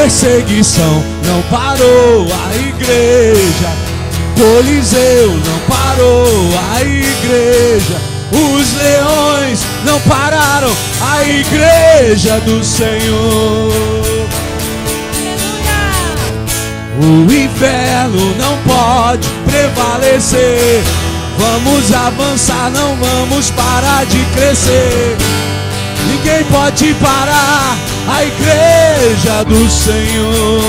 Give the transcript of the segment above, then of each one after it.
perseguição não parou a igreja. Coliseu não parou a igreja. Os leões não pararam a igreja do Senhor. O inferno não pode prevalecer. Vamos avançar, não vamos parar de crescer. Ninguém pode parar a igreja do Senhor.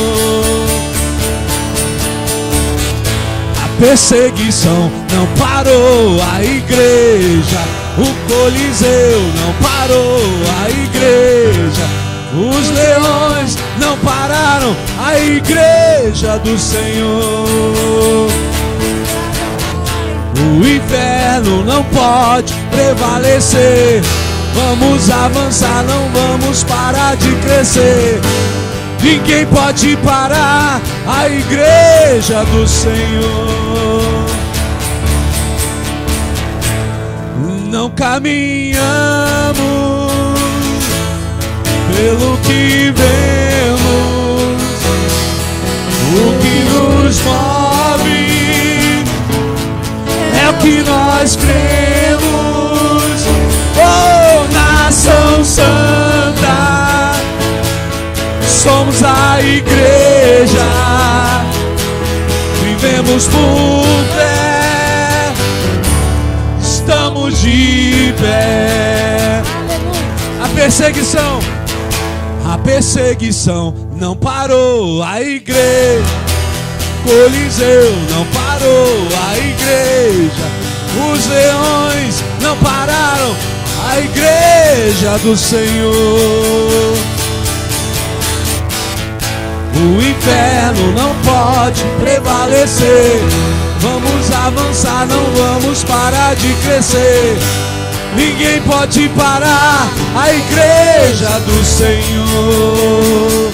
A perseguição não parou a igreja. O Coliseu não parou a igreja. Os leões não pararam a igreja do Senhor. O inferno não pode prevalecer. Vamos avançar, não vamos parar de crescer. Ninguém pode parar a igreja do Senhor. Não caminhamos pelo que vemos, o que nos move é o que nós cremos. Oh, nação santa, somos a igreja, vivemos por fé, estamos de pé. A perseguição não parou a igreja. Coliseu não parou a igreja. Os leões não pararam a igreja do Senhor. O inferno não pode prevalecer. Vamos avançar, não vamos parar de crescer. Ninguém pode parar a igreja do Senhor.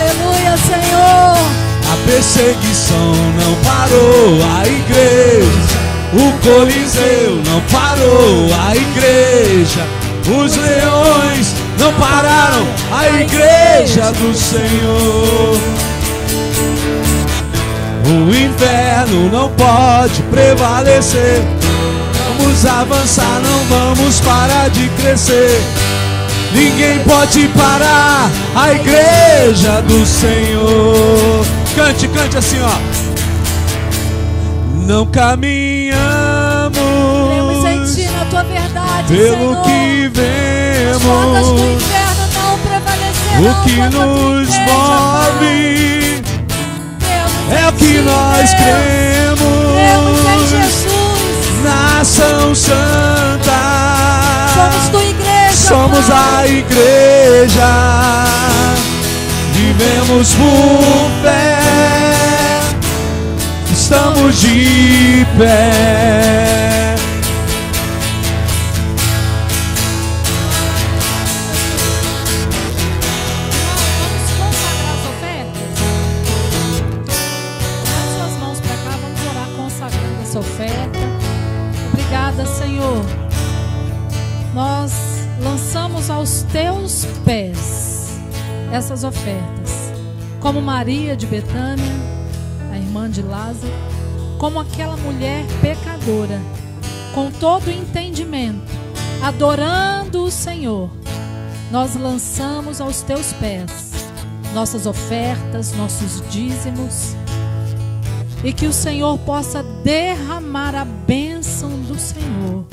Aleluia, Senhor. A perseguição não parou a igreja. O Coliseu não parou a igreja. Os leões não pararam a igreja do Senhor. O inferno não pode prevalecer. Vamos avançar, não vamos parar de crescer. Ninguém pode parar a igreja do Senhor. Cante, cante assim, ó. Não caminhamos cremos em Ti, na Tua verdade, pelo Senhor. que vemos. As portas do inferno não prevalecerão. O que nos move é o que nós cremos. Cremos em Jesus. Nação santa, somos tua igreja, somos Pai. a igreja, vivemos por fé, estamos de pé. Vamos consagrar as ofertas? Dá suas mãos para cá, vamos orar consagrando essa oferta. Obrigada, Senhor. Nós lançamos aos teus pés essas ofertas, como Maria de Betânia, a irmã de Lázaro, como aquela mulher pecadora, com todo o entendimento, adorando o Senhor. Nós lançamos aos teus pés nossas ofertas, nossos dízimos, e que o Senhor possa derramar a bênção do Senhor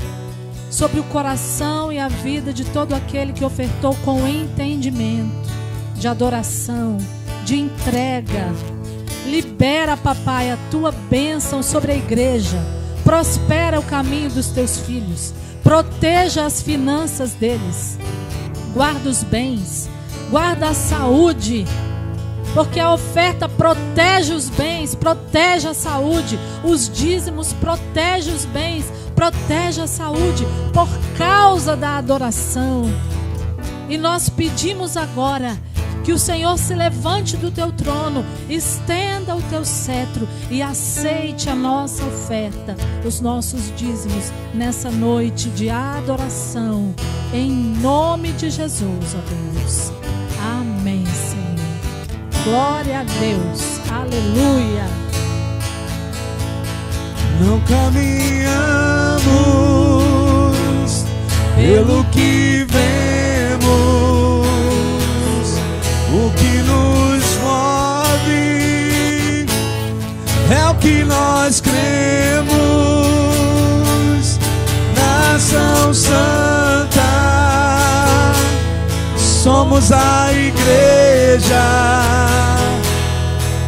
sobre o coração e a vida de todo aquele que ofertou com entendimento, de adoração, de entrega. Libera, papai, a tua bênção sobre a igreja. Prospera o caminho dos teus filhos. Proteja as finanças deles. Guarda os bens. Guarda a saúde. Porque a oferta protege os bens, protege a saúde. Os dízimos protege os bens, protege a saúde, por causa da adoração. E nós pedimos agora que o Senhor se levante do teu trono, estenda o teu cetro e aceite a nossa oferta, os nossos dízimos, nessa noite de adoração, em nome de Jesus, ó Deus. Amém, Senhor. Glória a Deus. Aleluia. Não caminhamos pelo que vemos, o que nos move é o que nós cremos. Nação Santa, somos a igreja,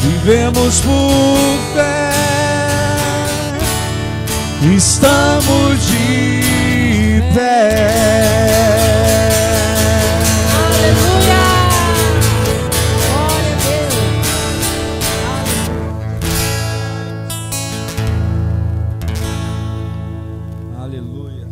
vivemos por fé, estamos de pé. Aleluia! Glória a Deus! Aleluia.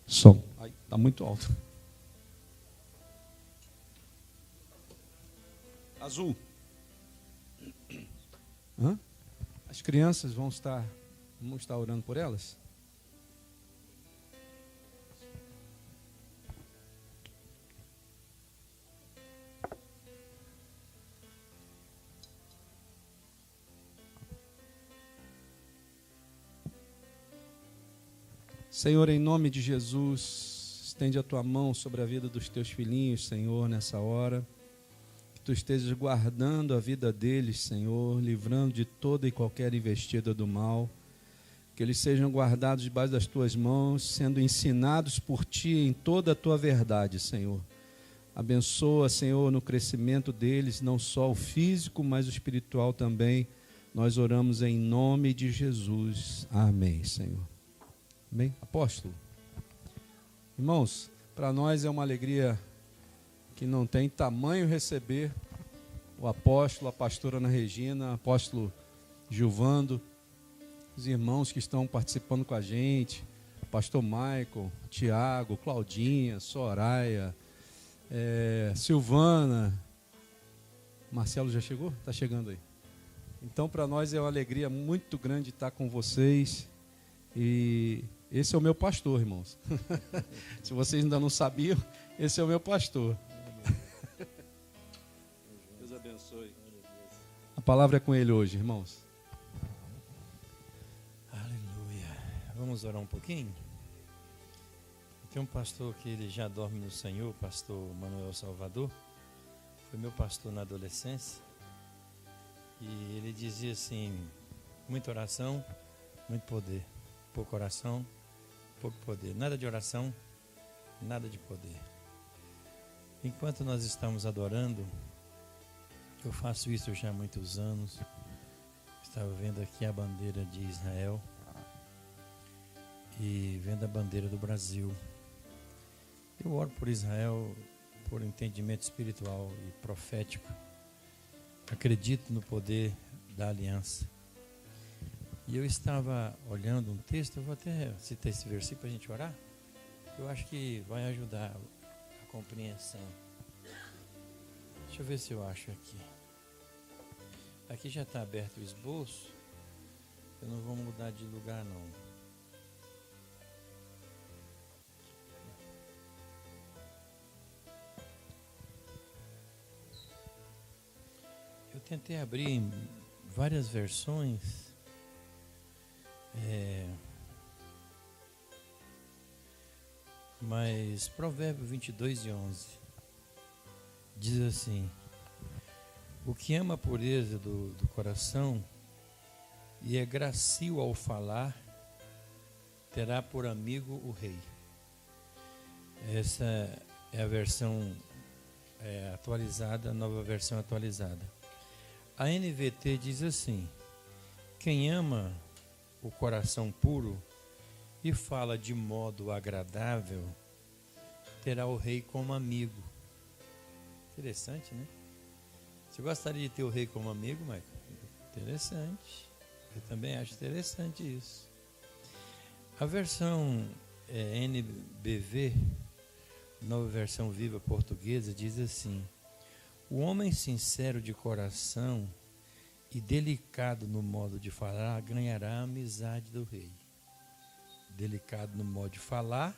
Som. Ai, tá muito alto. Azul. Hã? As crianças vamos estar orando por elas? Senhor, em nome de Jesus, estende a tua mão sobre a vida dos teus filhinhos, Senhor, nessa hora. Que tu estejas guardando a vida deles, Senhor, livrando de toda e qualquer investida do mal. Que eles sejam guardados debaixo das tuas mãos, sendo ensinados por ti em toda a tua verdade, Senhor. Abençoa, Senhor, no crescimento deles, não só o físico, mas o espiritual também. Nós oramos em nome de Jesus. Amém, Senhor. Amém? Apóstolo. Irmãos, para nós é uma alegria que não tem tamanho receber o apóstolo, a pastora Ana Regina, o apóstolo Gilvando, os irmãos que estão participando com a gente, o pastor Michael, Tiago, Claudinha, Soraya, Silvana. Marcelo já chegou? Está chegando aí. Então, para nós é uma alegria muito grande estar com vocês. E esse é o meu pastor, irmãos. Se vocês ainda não sabiam, esse é o meu pastor. Deus abençoe. A palavra é com ele hoje, irmãos. Aleluia. Vamos orar um pouquinho? Tem um pastor que ele já dorme no Senhor, pastor Manuel Salvador. Foi meu pastor na adolescência. E ele dizia assim: muita oração, muito poder. Pouca oração, pouco poder. Nada de oração, nada de poder. Enquanto nós estamos adorando, eu faço isso já há muitos anos. Estava vendo aqui a bandeira de Israel e vendo a bandeira do Brasil. Eu oro por Israel por entendimento espiritual e profético. Acredito no poder da aliança. E eu estava olhando um texto, eu vou até citar esse versículo para a gente orar. Eu acho que vai ajudar a compreensão. Deixa eu ver se eu acho aqui. Aqui já está aberto o esboço. Eu não vou mudar de lugar, não. Eu tentei abrir em várias versões. Mas Provérbio 22:11 diz assim: o que ama a pureza do coração e é grácil ao falar, terá por amigo o rei. Essa é a versão atualizada, a nova versão atualizada. A NVT diz assim: quem ama o coração puro e fala de modo agradável, terá o rei como amigo. Interessante, né? Você gostaria de ter o rei como amigo, Michael? Interessante. Eu também acho interessante isso. A versão NBV Nova Versão Viva Portuguesa, diz assim: o homem sincero de coração e delicado no modo de falar ganhará a amizade do rei. Delicado no modo de falar,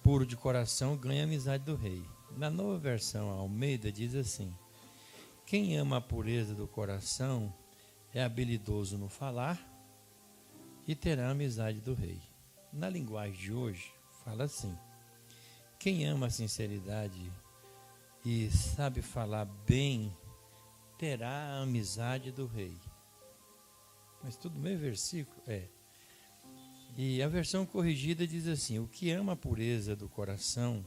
puro de coração, ganha a amizade do rei. Na Nova Versão Almeida diz assim: quem ama a pureza do coração é habilidoso no falar e terá a amizade do rei. Na linguagem de hoje, fala assim: quem ama a sinceridade e sabe falar bem, terá a amizade do rei. Mas tudo meio versículo? E a versão corrigida diz assim: o que ama a pureza do coração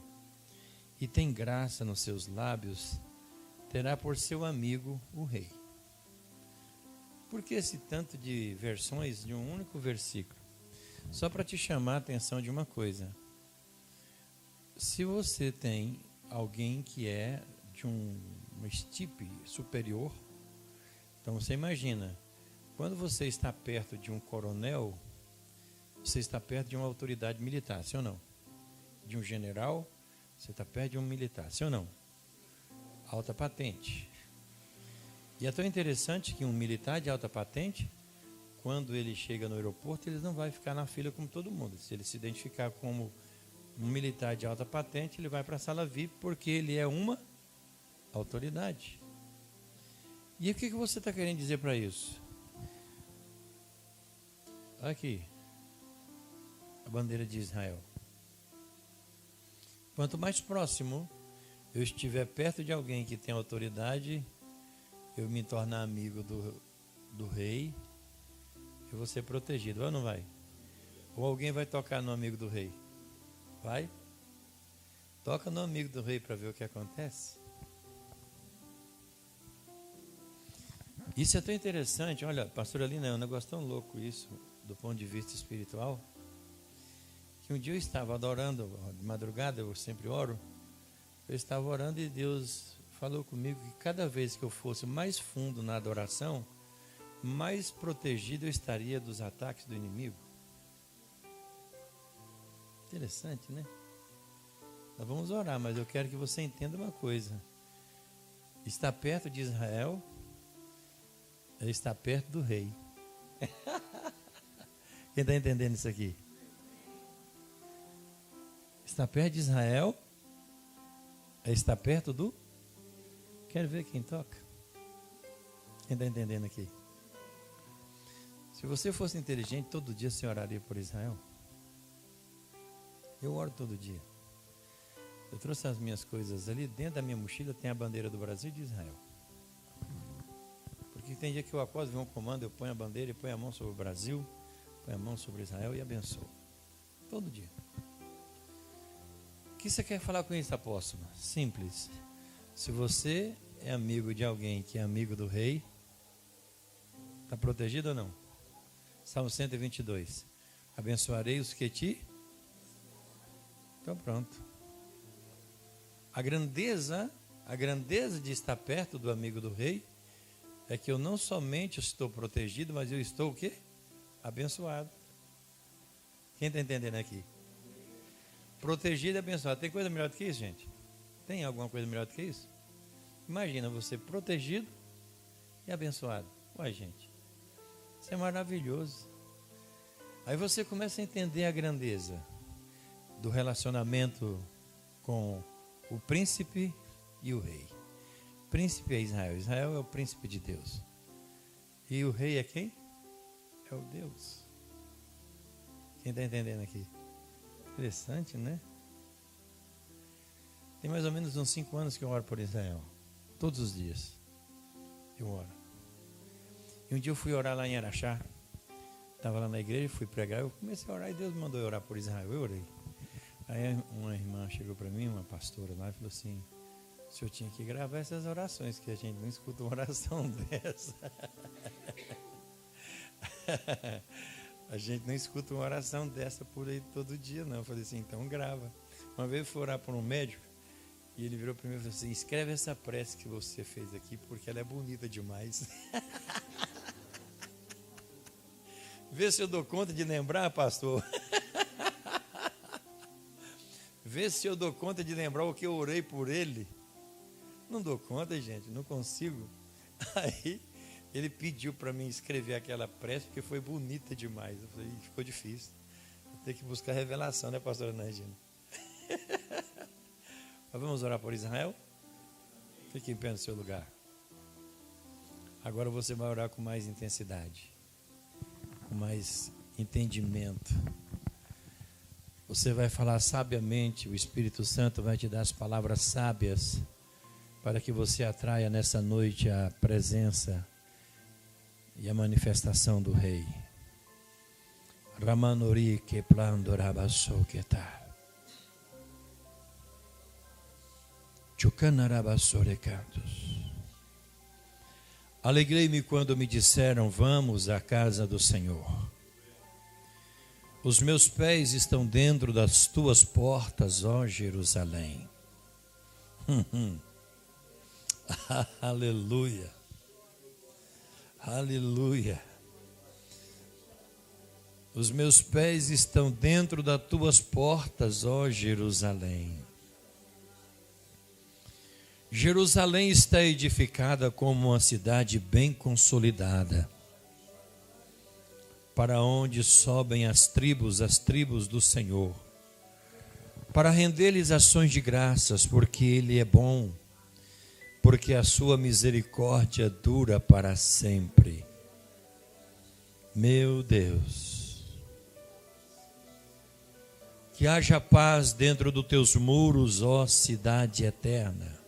e tem graça nos seus lábios, terá por seu amigo o rei. Por que esse tanto de versões de um único versículo? Só para te chamar a atenção de uma coisa. Se você tem alguém que é de uma estipe superior, então você imagina, quando você está perto de um coronel, você está perto de uma autoridade militar, sim ou não? De um general, você está perto de um militar, sim ou não? Alta patente. E é tão interessante que um militar de alta patente, quando ele chega no aeroporto, ele não vai ficar na fila como todo mundo. Se ele se identificar como um militar de alta patente, ele vai para a sala VIP, porque ele é uma autoridade. E o que você está querendo dizer para isso? Aqui, a bandeira de Israel. Quanto mais próximo eu estiver perto de alguém que tem autoridade, eu me tornar amigo do rei, eu vou ser protegido, vai ou não vai? Ou alguém vai tocar no amigo do rei? Vai? Toca no amigo do rei para ver o que acontece. Isso é tão interessante. Olha, pastor Alina, é um negócio tão louco isso, do ponto de vista espiritual, que um dia eu estava adorando, de madrugada, eu sempre oro, eu estava orando e Deus falou comigo que cada vez que eu fosse mais fundo na adoração, mais protegido eu estaria dos ataques do inimigo. Interessante, né? Nós vamos orar, mas eu quero que você entenda uma coisa. Estar perto de Israel é estar perto do rei. Quem está entendendo isso aqui? Estar perto de Israel é estar perto do... Quero ver quem toca. Quem está entendendo aqui? Se você fosse inteligente, todo dia você oraria por Israel? Eu oro todo dia. Eu trouxe as minhas coisas ali, dentro da minha mochila tem a bandeira do Brasil e de Israel. Porque tem dia que eu acordo, vem um comando, eu ponho a bandeira e ponho a mão sobre o Brasil, ponho a mão sobre Israel e abençoo. Todo dia. O que você quer falar com isso, apóstolo? Simples. Se você é amigo de alguém que é amigo do rei, está protegido ou não? Salmo 122. Abençoarei os que te... Então pronto. A grandeza de estar perto do amigo do rei é que eu não somente estou protegido, mas eu estou o quê? Abençoado. Quem está entendendo aqui? Protegido e abençoado. Tem coisa melhor do que isso, gente? Tem alguma coisa melhor do que isso? Imagina você protegido e abençoado. Uai, gente, isso é maravilhoso. Aí você começa a entender a grandeza do relacionamento com o príncipe e o rei. O príncipe é Israel. Israel é o príncipe de Deus. E o rei é quem? É o Deus. Quem está entendendo aqui? Interessante, né? Tem mais ou menos uns 5 anos que eu oro por Israel. Todos os dias eu oro. E um dia eu fui orar lá em Araxá. Estava lá na igreja, fui pregar. Eu comecei a orar e Deus me mandou orar por Israel. Eu orei. Aí uma irmã chegou para mim, uma pastora lá, e falou assim: o senhor tinha que gravar essas orações, que a gente não escuta uma oração dessa. A gente não escuta uma oração dessa por aí todo dia, não. Eu falei assim, então grava. Uma vez eu fui orar por um médico, e ele virou para mim e falou assim: escreve essa prece que você fez aqui, porque ela é bonita demais. Vê se eu dou conta de lembrar, pastor. Vê se eu dou conta de lembrar o que eu orei por ele. Não dou conta, gente, não consigo. Aí ele pediu para mim escrever aquela prece, porque foi bonita demais. Eu falei, ficou difícil. Vou ter que buscar revelação, né, pastora Nangina? Mas vamos orar por Israel? Fique em pé no seu lugar. Agora você vai orar com mais intensidade, com mais entendimento. Você vai falar sabiamente, o Espírito Santo vai te dar as palavras sábias para que você atraia nessa noite a presença e a manifestação do Rei. Ramanori que plando rabasoketa. Chucanarabasore cantos. Alegrei-me quando me disseram, vamos à casa do Senhor. Os meus pés estão dentro das tuas portas, ó Jerusalém. Aleluia. Aleluia. Os meus pés estão dentro das tuas portas, ó Jerusalém. Jerusalém está edificada como uma cidade bem consolidada, para onde sobem as tribos do Senhor, para render-lhes ações de graças, porque Ele é bom, porque a sua misericórdia dura para sempre. Meu Deus, que haja paz dentro dos teus muros, ó cidade eterna.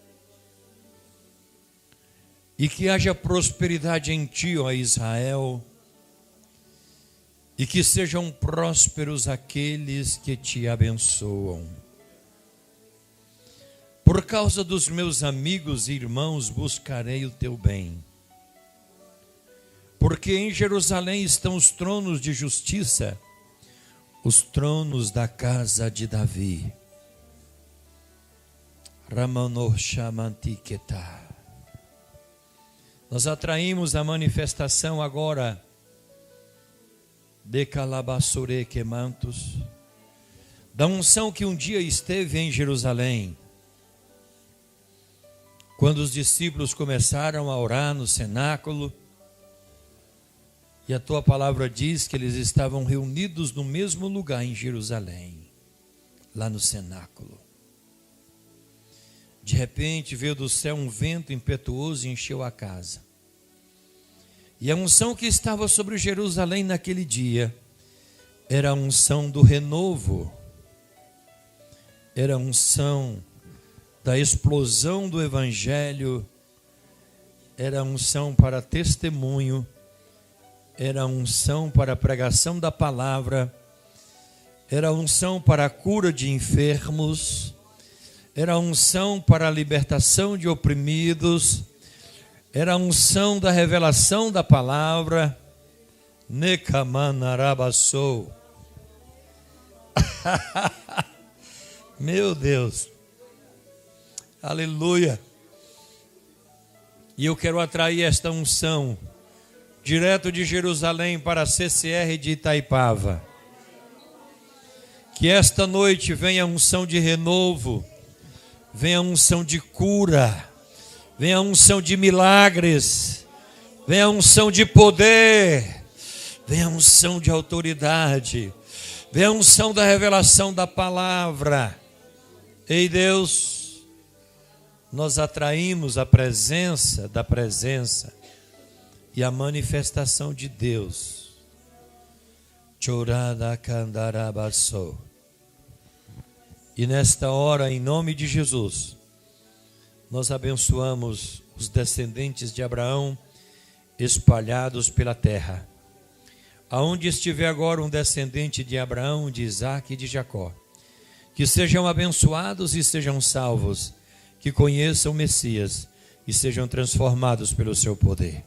E que haja prosperidade em ti, ó Israel, e que sejam prósperos aqueles que te abençoam. Por causa dos meus amigos e irmãos buscarei o teu bem, porque em Jerusalém estão os tronos de justiça, os tronos da casa de Davi. Ramanor Shamantiketa. Nós atraímos a manifestação agora de Calabassore Quemantos, da unção que um dia esteve em Jerusalém, quando os discípulos começaram a orar no cenáculo, e a tua palavra diz que eles estavam reunidos no mesmo lugar em Jerusalém, lá no cenáculo. De repente veio do céu um vento impetuoso e encheu a casa. E a unção que estava sobre Jerusalém naquele dia era a unção do renovo, era a unção da explosão do Evangelho, era a unção para testemunho, era a unção para a pregação da palavra, era a unção para a cura de enfermos, era a unção para a libertação de oprimidos, era a unção da revelação da palavra. Nekamanarabassou. Meu Deus. Aleluia. E eu quero atrair esta unção direto de Jerusalém para a CCR de Itaipava. Que esta noite venha a unção de renovo, venha a unção de cura, venha a unção de milagres, venha a unção de poder, venha a unção de autoridade, venha a unção da revelação da palavra. Ei Deus, nós atraímos a presença da presença e a manifestação de Deus. Chorada candarabassou. E nesta hora, em nome de Jesus, nós abençoamos os descendentes de Abraão espalhados pela terra. Aonde estiver agora um descendente de Abraão, de Isaque e de Jacó, que sejam abençoados e sejam salvos, que conheçam o Messias e sejam transformados pelo seu poder.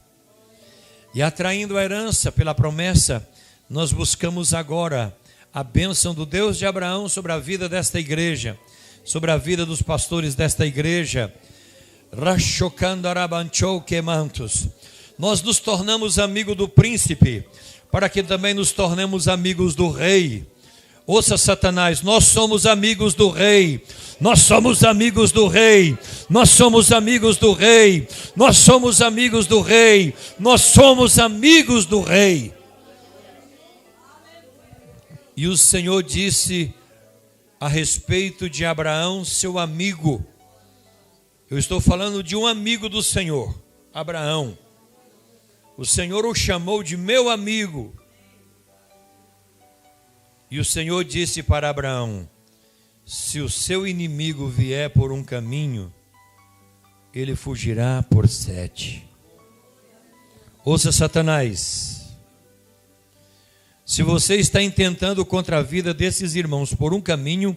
E atraindo a herança pela promessa, nós buscamos agora a bênção do Deus de Abraão sobre a vida desta igreja, sobre a vida dos pastores desta igreja. Nós nos tornamos amigos do príncipe, para que também nos tornemos amigos do rei. Ouça, Satanás, nós somos amigos do rei. Nós somos amigos do rei. Nós somos amigos do rei. Nós somos amigos do rei. Nós somos amigos do rei. E o Senhor disse a respeito de Abraão, seu amigo. Eu estou falando de um amigo do Senhor, Abraão. O Senhor o chamou de meu amigo. E o Senhor disse para Abraão: se o seu inimigo vier por um caminho, ele fugirá por 7. Ouça, Satanás, se você está intentando contra a vida desses irmãos por um caminho,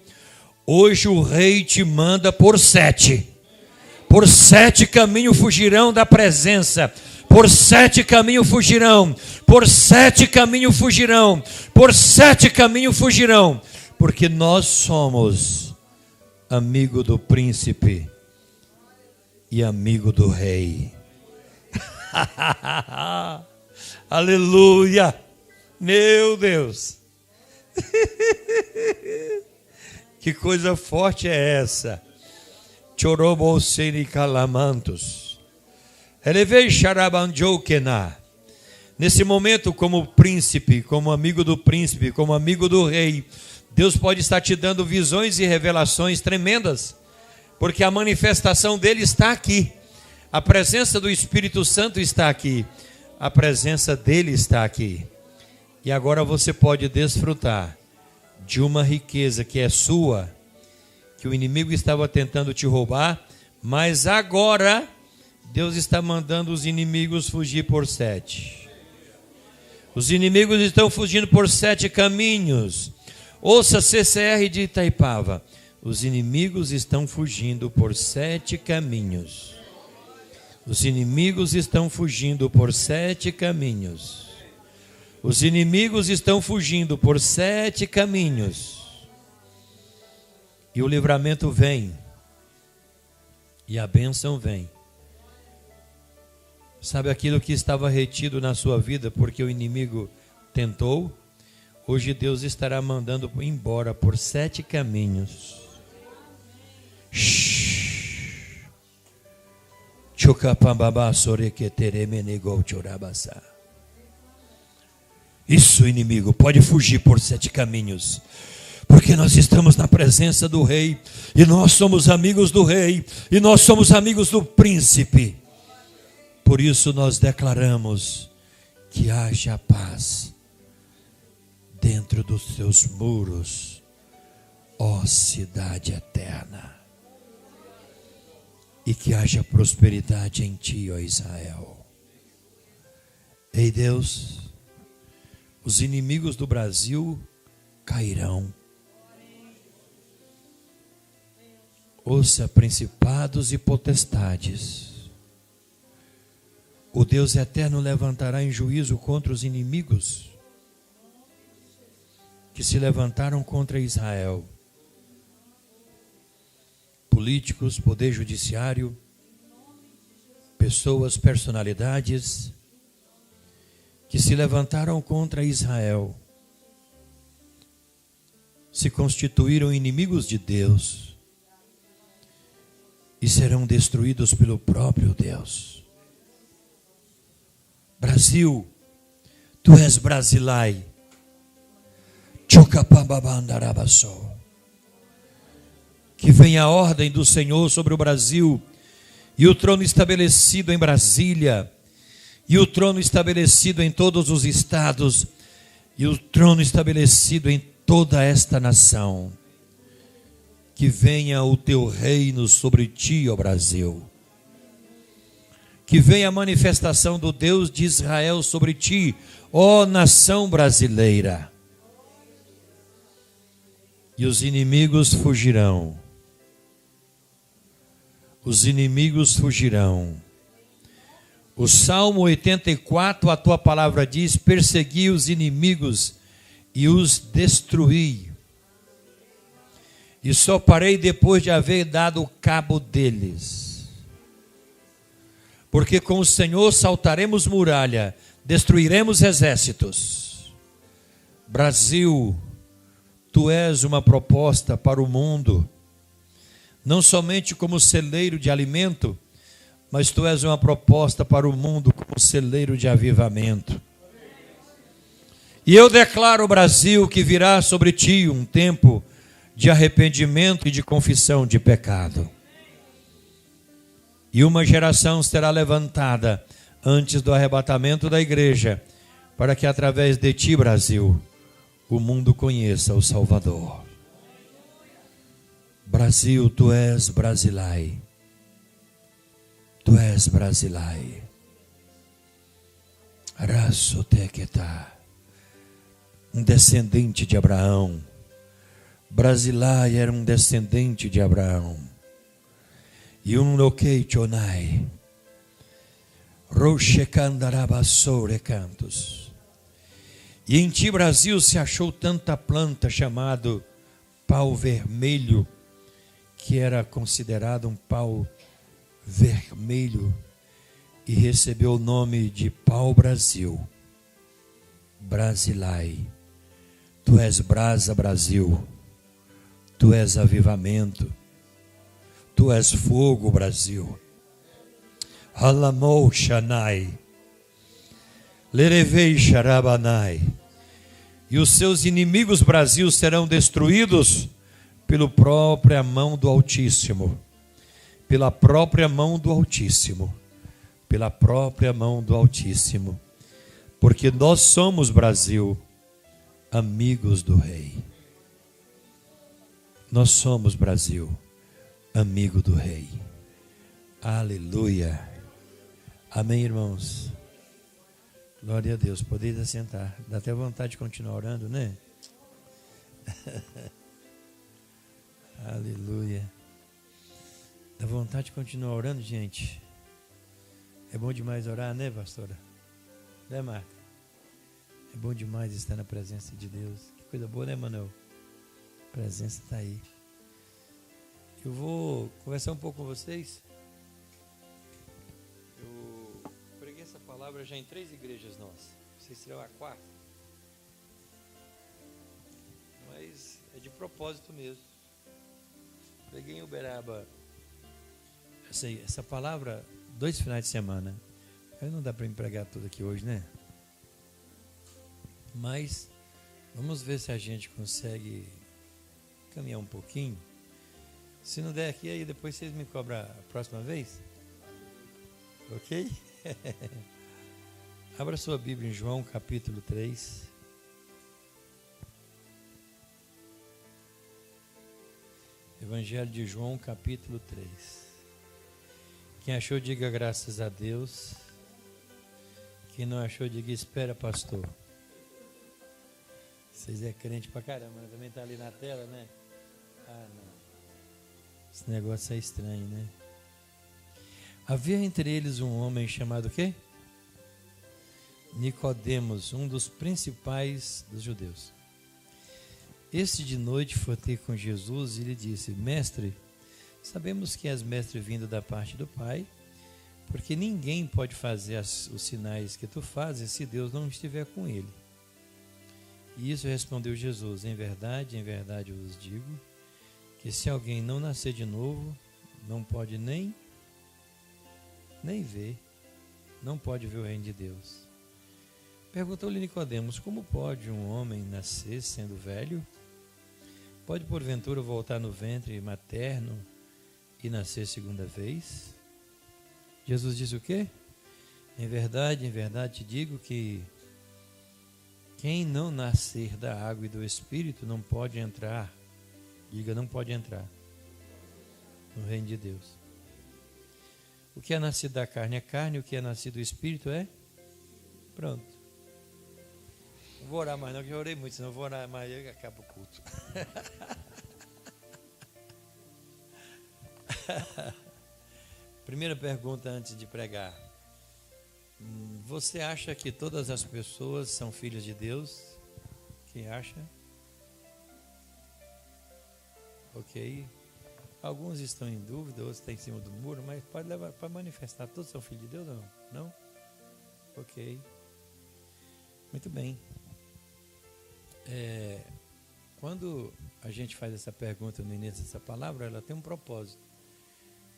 hoje o rei te manda por 7. Por 7 caminhos fugirão da presença. Por 7 caminhos fugirão. Por 7 caminhos fugirão. Por 7 caminhos fugirão. Porque nós somos amigo do príncipe e amigo do rei. Aleluia! Meu Deus! Que coisa forte é essa? Choroboseni calamantos. Elevei xarabanjokena. Nesse momento, como príncipe, como amigo do príncipe, como amigo do rei, Deus pode estar te dando visões e revelações tremendas, porque a manifestação dele está aqui. A presença do Espírito Santo está aqui. A presença dele está aqui. E agora você pode desfrutar de uma riqueza que é sua, que o inimigo estava tentando te roubar, mas agora Deus está mandando os inimigos fugir por 7. Os inimigos estão fugindo por 7 caminhos. Ouça, CCR de Itaipava. Os inimigos estão fugindo por 7 caminhos. Os inimigos estão fugindo por 7 caminhos. Os inimigos estão fugindo por 7 caminhos. E o livramento vem. E a bênção vem. Sabe aquilo que estava retido na sua vida porque o inimigo tentou? Hoje Deus estará mandando embora por 7 caminhos. Isso, inimigo, pode fugir por 7 caminhos. Porque nós estamos na presença do rei. E nós somos amigos do rei. E nós somos amigos do príncipe. Por isso nós declaramos que haja paz dentro dos teus muros, ó cidade eterna. E que haja prosperidade em ti, ó Israel. Ei Deus, os inimigos do Brasil cairão. Ouça, principados e potestades. O Deus eterno levantará em juízo contra os inimigos que se levantaram contra Israel. Políticos, poder judiciário, pessoas, personalidades que se levantaram contra Israel, se constituíram inimigos de Deus e serão destruídos pelo próprio Deus. Brasil, tu és Brasilai. Que venha a ordem do Senhor sobre o Brasil, e o trono estabelecido em Brasília, e o trono estabelecido em todos os estados, e o trono estabelecido em toda esta nação. Que venha o teu reino sobre ti, ó Brasil. Que venha a manifestação do Deus de Israel sobre ti, ó nação brasileira. E os inimigos fugirão. Os inimigos fugirão. O Salmo 84, a tua palavra diz: persegui os inimigos e os destruí. E só parei depois de haver dado cabo deles. Porque com o Senhor saltaremos muralha, destruiremos exércitos. Brasil, Tu és uma proposta para o mundo, não somente como celeiro de alimento, mas tu és uma proposta para o mundo como celeiro de avivamento. E eu declaro, Brasil, que virá sobre ti um tempo de arrependimento e de confissão de pecado. E uma geração será levantada antes do arrebatamento da igreja, para que através de ti, Brasil, o mundo conheça o Salvador. Brasil, tu és Brasilai. Tu és Brasilai. Rasoteketá. Um descendente de Abraão. Brasilai era um descendente de Abraão. E um loquei chonai. Roshekandarabassore cantos. E em ti, Brasil, se achou tanta planta chamado pau vermelho, que era considerado um pau vermelho, e recebeu o nome de pau-brasil. Brasilai. Tu és brasa, Brasil. Tu és avivamento. Tu és fogo, Brasil. Halamou Shanai. Lerevei Sharabanai. E os seus inimigos, Brasil, serão destruídos pela própria mão do Altíssimo. Pela própria mão do Altíssimo. Pela própria mão do Altíssimo. Porque nós somos, Brasil, amigos do Rei. Nós somos, Brasil, amigo do Rei. Aleluia. Amém, irmãos? Glória a Deus. Podeis assentar. Dá até vontade de continuar orando, né? Aleluia. Dá vontade de continuar orando, gente? É bom demais orar, né, pastora? Né, Marta? É bom demais estar na presença de Deus. Que coisa boa, né, Manuel? A presença está aí. Eu vou conversar um pouco com vocês. Eu preguei essa palavra já em 3 igrejas nossas. Vocês serão a 4ª. Mas é de propósito mesmo. Preguei em Uberaba essa palavra 2 finais de semana. Aí não dá para me pregar tudo aqui hoje, né? Mas vamos ver se a gente consegue caminhar um pouquinho. Se não der aqui, aí depois vocês me cobram a próxima vez. Ok? Abra sua Bíblia em João capítulo 3. Evangelho de João capítulo 3. Quem achou, diga graças a Deus. Quem não achou, diga espera, pastor. Vocês é crente pra caramba, né? Também tá ali na tela, né? Ah, não. Esse negócio é estranho, né? Havia entre eles um homem chamado o quê? Nicodemos, um dos principais dos judeus. Este de noite foi ter com Jesus e lhe disse: Mestre, sabemos que és mestre vindo da parte do Pai, porque ninguém pode fazer os sinais que tu fazes se Deus não estiver com ele. E isso respondeu Jesus: em verdade eu vos digo, que se alguém não nascer de novo, não pode nem ver, não pode ver o reino de Deus. Perguntou-lhe Nicodemos: como pode um homem nascer sendo velho? Pode porventura voltar no ventre materno e nascer segunda vez? Jesus disse o quê? Em verdade te digo que quem não nascer da água e do Espírito não pode entrar, diga, não pode entrar no reino de Deus. O que é nascido da carne é carne, o que é nascido do Espírito é? Pronto. Não vou orar mais não, que eu orei muito, senão eu vou orar mais e acaba o culto. Primeira pergunta antes de pregar. Você acha que todas as pessoas são filhas de Deus? Quem acha? Ok. Alguns estão em dúvida, outros estão em cima do muro, mas pode levar para manifestar. Todos são filhos de Deus ou não? Não? Ok. Muito bem. Quando a gente faz essa pergunta no início dessa palavra, ela tem um propósito.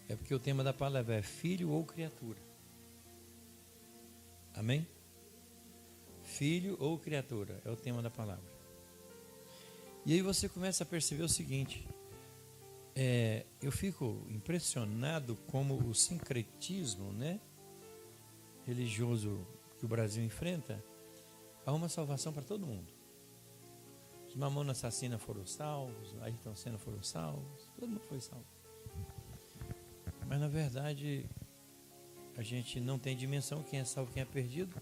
É porque o tema da palavra é filho ou criatura. Amém? Filho ou criatura é o tema da palavra. E aí você começa a perceber o seguinte: eu fico impressionado como o sincretismo, né, religioso que o Brasil enfrenta arruma salvação para todo mundo. Os Mamonas Assassinas foram salvos, Ayrton Senna foram salvos, todo mundo foi salvo. Mas na verdade a gente não tem dimensão quem é salvo, quem é perdido,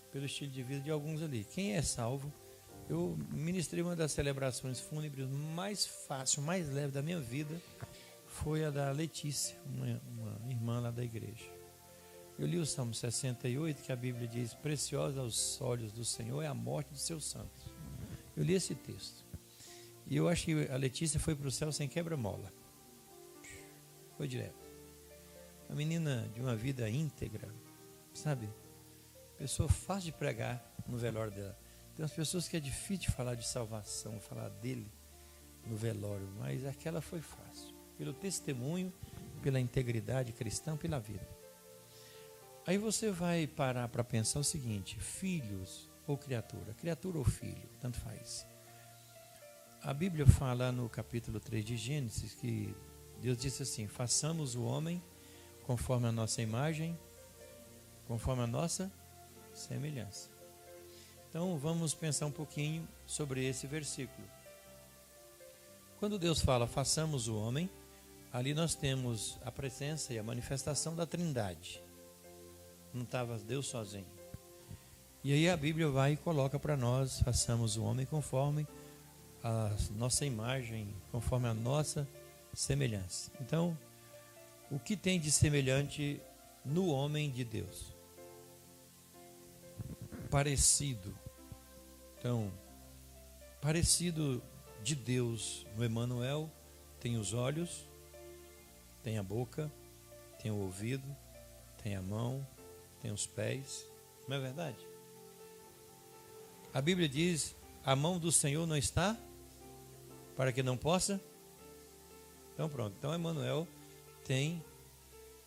pelo estilo de vida de alguns ali. Quem é salvo, eu ministrei uma das celebrações fúnebres mais fácil, mais leve da minha vida, foi a da Letícia, uma irmã lá da igreja. Eu li o Salmo 68, que a Bíblia diz: preciosa aos olhos do Senhor é a morte dos seus santos. Eu li esse texto e eu acho que a Letícia foi para o céu sem quebra-mola, foi direto. Uma menina de uma vida íntegra, sabe? Pessoa fácil de pregar no velório dela. Tem umas pessoas que é difícil de falar de salvação, falar dele no velório, mas aquela foi fácil, pelo testemunho, pela integridade cristã, pela vida. Aí você vai parar para pensar o seguinte: filhos ou criatura? Criatura ou filho, tanto faz. A Bíblia fala no capítulo 3 de Gênesis que Deus disse assim: façamos o homem conforme a nossa imagem, conforme a nossa semelhança. Então vamos pensar um pouquinho sobre esse versículo. Quando Deus fala façamos o homem, ali nós temos a presença e a manifestação da Trindade. Não estava Deus sozinho. E aí a Bíblia vai e coloca para nós: façamos o homem conforme a nossa imagem, conforme a nossa semelhança. Então, o que tem de semelhante no homem de Deus? Parecido. Então, parecido de Deus no Emanuel, tem os olhos, tem a boca, tem o ouvido, tem a mão, tem os pés. Não é verdade? A Bíblia diz: a mão do Senhor não está para que não possa. Então pronto, então Emanuel tem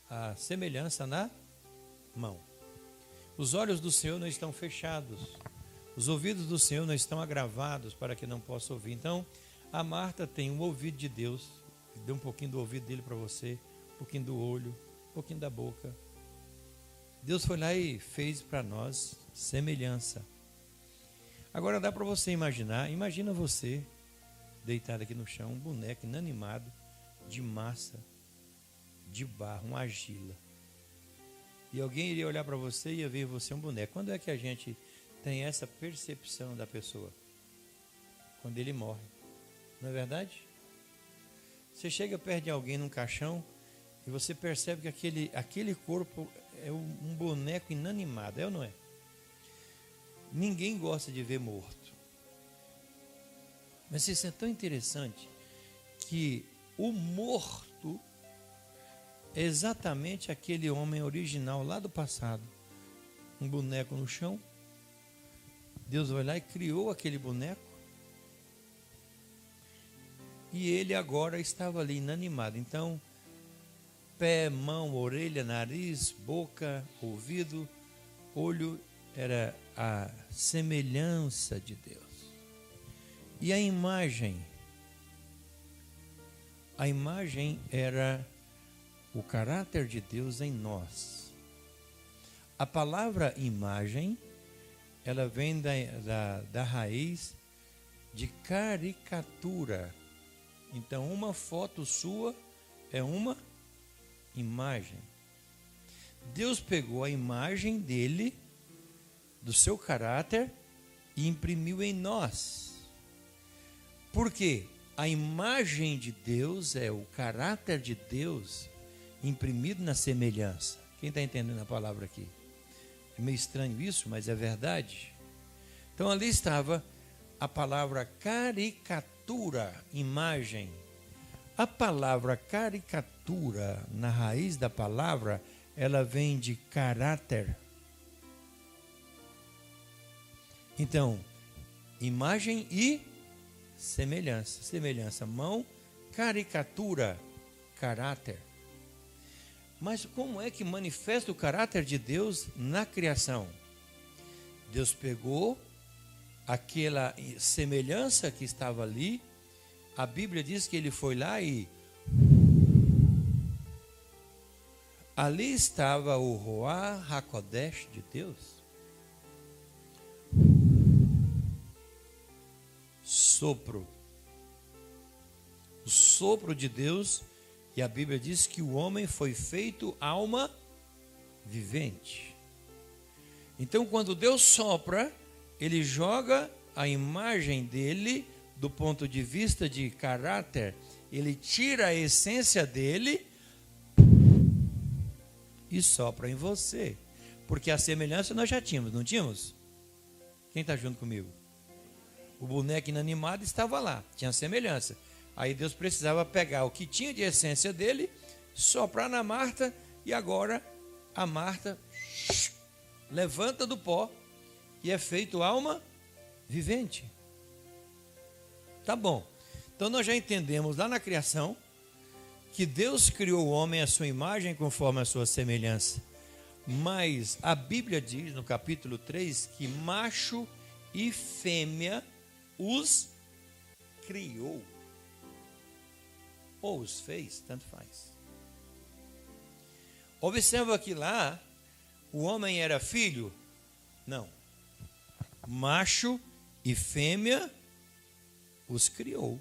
a semelhança na mão. Os olhos do Senhor não estão fechados, os ouvidos do Senhor não estão agravados para que não possa ouvir. Então a Marta tem um ouvido de Deus, deu um pouquinho do ouvido dele para você, um pouquinho do olho, um pouquinho da boca. Deus foi lá e fez para nós semelhança. Agora dá para você imaginar, imagina você deitado aqui no chão, um boneco inanimado de massa, de barro, uma argila. E alguém iria olhar para você e ia ver você um boneco. Quando é que a gente tem essa percepção da pessoa? Quando ele morre. Não é verdade? Você chega perto de alguém num caixão e você percebe que aquele corpo é um boneco inanimado, é ou não é? Ninguém gosta de ver morto. Mas isso é tão interessante que o morto é exatamente aquele homem original lá do passado. Um boneco no chão. Deus vai lá e criou aquele boneco. E ele agora estava ali inanimado. Então, pé, mão, orelha, nariz, boca, ouvido, olho, era a semelhança de Deus. E a imagem era o caráter de Deus em nós. A palavra imagem, ela vem da raiz de caricatura. Então, uma foto sua é uma imagem. Deus pegou a imagem dele, do seu caráter, e imprimiu em nós. Por quê? A imagem de Deus é o caráter de Deus imprimido na semelhança. Quem está entendendo a palavra aqui? É meio estranho isso, mas é verdade. Então ali estava a palavra caricatura, imagem. A palavra caricatura, na raiz da palavra, ela vem de caráter. Então, imagem e semelhança. Semelhança, mão, caricatura, caráter. Mas como é que manifesta o caráter de Deus na criação? Deus pegou aquela semelhança que estava ali. A Bíblia diz que ele foi lá e ali estava o Ruach HaKodesh de Deus. Sopro. O sopro de Deus. E a Bíblia diz que o homem foi feito alma vivente. Então, quando Deus sopra, ele joga a imagem dele do ponto de vista de caráter, ele tira a essência dele e sopra em você. Porque a semelhança nós já tínhamos, não tínhamos? Quem está junto comigo? O boneco inanimado estava lá, tinha semelhança. Aí Deus precisava pegar o que tinha de essência dele, soprar na Marta, e agora a Marta levanta do pó e é feito alma vivente. Tá bom. Então nós já entendemos lá na criação que Deus criou o homem à sua imagem conforme a sua semelhança. Mas a Bíblia diz no capítulo 3 que macho e fêmea os criou. Ou os fez, tanto faz. Observa que lá, o homem era filho? Não. Macho e fêmea os criou.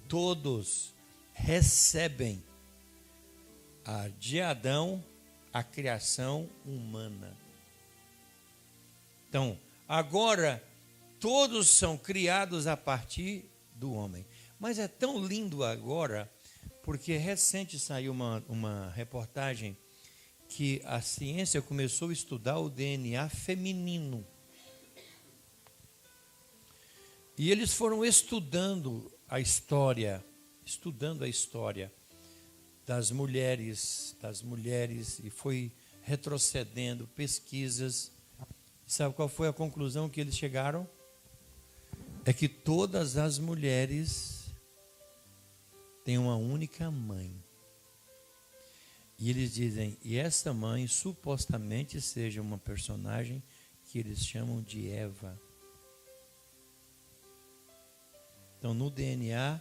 Todos recebem de Adão a criação humana. Então, agora, todos são criados a partir do homem. Mas é tão lindo agora, porque recente saiu uma reportagem que a ciência começou a estudar o DNA feminino. E eles foram estudando a história das mulheres, e foi retrocedendo pesquisas. Sabe qual foi a conclusão que eles chegaram? É que todas as mulheres têm uma única mãe. E eles dizem, e essa mãe supostamente seja uma personagem que eles chamam de Eva. Então, no DNA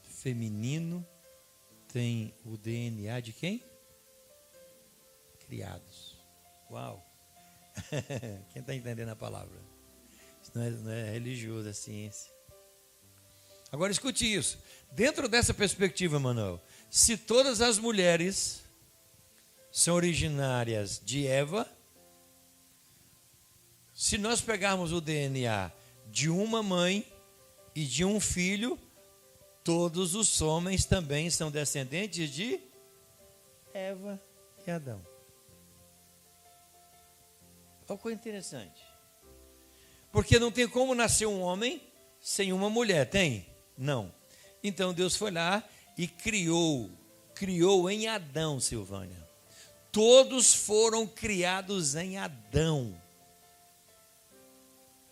feminino, tem o DNA de quem? Criados. Uau! Quem está entendendo a palavra? Isso não é religioso, é ciência. Agora escute isso. Dentro dessa perspectiva, Manuel, se todas as mulheres são originárias de Eva, se nós pegarmos o DNA de uma mãe e de um filho, todos os homens também são descendentes de Eva e Adão. Olha que coisa interessante. Porque não tem como nascer um homem sem uma mulher, tem? Não. Então Deus foi lá e criou em Adão, Silvânia. Todos foram criados em Adão.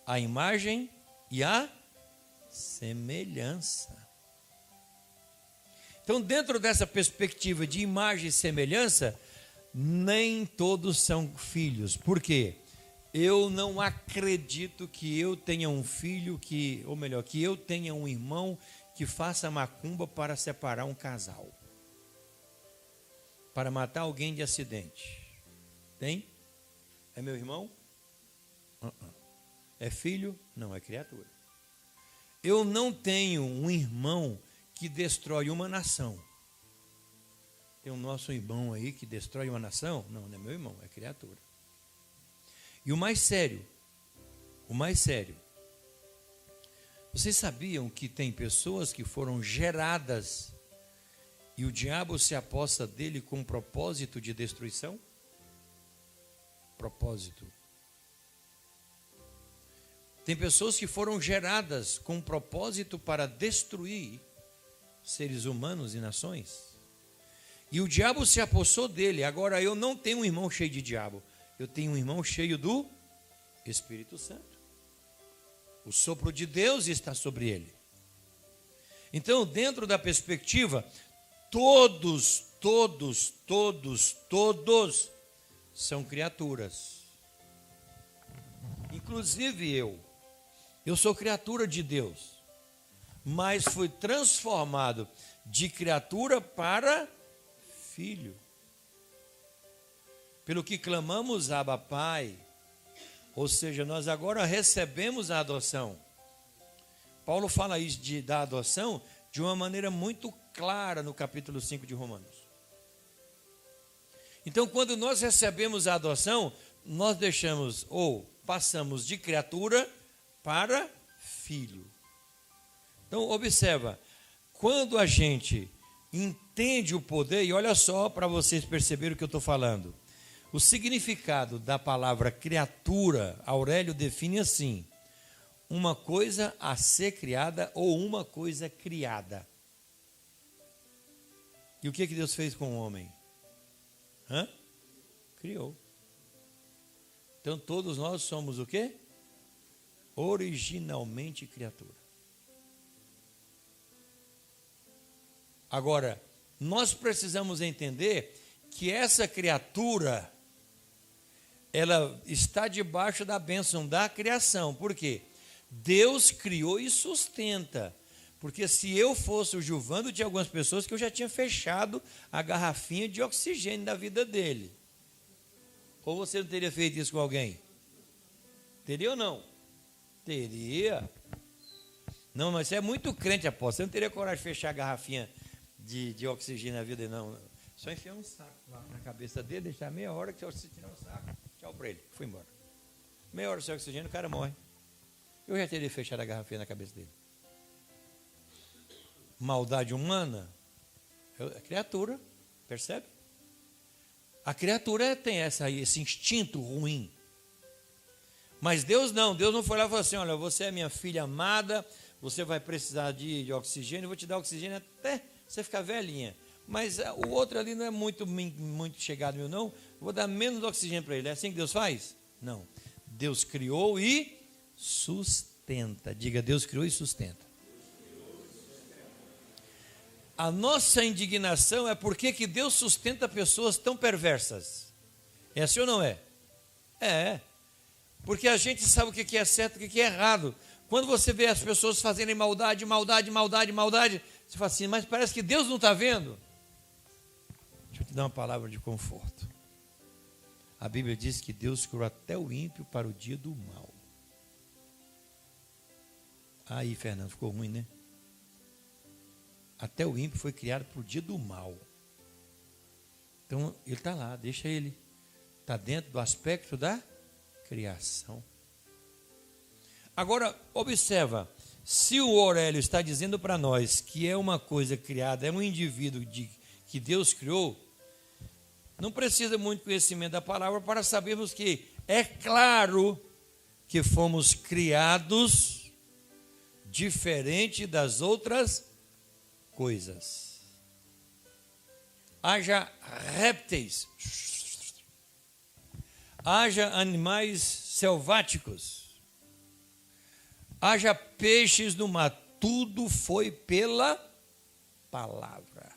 A imagem e a semelhança. Então, dentro dessa perspectiva de imagem e semelhança, nem todos são filhos. Por quê? Eu não acredito que eu tenha um filho que eu tenha um irmão que faça macumba para separar um casal. Para matar alguém de acidente. Tem? É meu irmão? É filho? Não, é criatura. Eu não tenho um irmão que destrói uma nação. Tem o nosso irmão aí que destrói uma nação? Não, não é meu irmão, é criatura. E o mais sério, vocês sabiam que tem pessoas que foram geradas e o diabo se aposta dele com um propósito de destruição? Propósito. Tem pessoas que foram geradas com um propósito para destruir seres humanos e nações. E o diabo se apossou dele. Agora, eu não tenho um irmão cheio de diabo. Eu tenho um irmão cheio do Espírito Santo. O sopro de Deus está sobre ele. Então, dentro da perspectiva, todos são criaturas. Inclusive eu sou criatura de Deus, mas fui transformado de criatura para filho. Pelo que clamamos, Abba, Pai. Ou seja, nós agora recebemos a adoção. Paulo fala isso da adoção de uma maneira muito clara no capítulo 5 de Romanos. Então, quando nós recebemos a adoção, nós passamos de criatura para filho. Então, observa, quando a gente entende o poder, e olha só para vocês perceberem o que eu estou falando. O significado da palavra criatura, Aurélio define assim: uma coisa a ser criada ou uma coisa criada. E o que Deus fez com o homem? Criou. Então todos nós somos o quê? Originalmente criatura. Agora, nós precisamos entender que essa criatura, ela está debaixo da bênção da criação. Por quê? Deus criou e sustenta. Porque se eu fosse o Gilvando, tinha algumas pessoas que eu já tinha fechado a garrafinha de oxigênio da vida dele. Ou você não teria feito isso com alguém? Teria ou não? Teria. Não, mas você é muito crente, apóstolo. Você não teria coragem de fechar a garrafinha de oxigênio na vida dele, não. Só enfiar um saco lá na cabeça dele, deixar meia hora, que você tirar o saco, tchau para ele, fui embora. Meia hora sem oxigênio, o cara morre. Eu já teria fechado a garrafinha na cabeça dele. Maldade humana é criatura, percebe? A criatura tem esse instinto ruim. Mas Deus não foi lá e falou assim: olha, você é minha filha amada, você vai precisar de oxigênio, eu vou te dar oxigênio até você ficar velhinha. Mas o outro ali não é muito chegado meu, não. Vou dar menos oxigênio para ele. É assim que Deus faz? Não. Deus criou e sustenta. Diga, Deus criou e sustenta. A nossa indignação é porque que Deus sustenta pessoas tão perversas. É assim ou não é? É. Porque a gente sabe o que é certo e o que é errado. Quando você vê as pessoas fazerem maldade, você fala assim, mas parece que Deus não está vendo. Deixa eu te dar uma palavra de conforto. A Bíblia diz que Deus criou até o ímpio para o dia do mal. Aí, Fernando, ficou ruim, né? Até o ímpio foi criado para o dia do mal. Então, ele está lá, deixa ele. Está dentro do aspecto da criação. Agora, observa. Se o Aurélio está dizendo para nós que é uma coisa criada, é um indivíduo que Deus criou, não precisa muito conhecimento da palavra para sabermos que é claro que fomos criados diferente das outras coisas. Haja répteis, haja animais selváticos, haja peixes no mar, tudo foi pela palavra.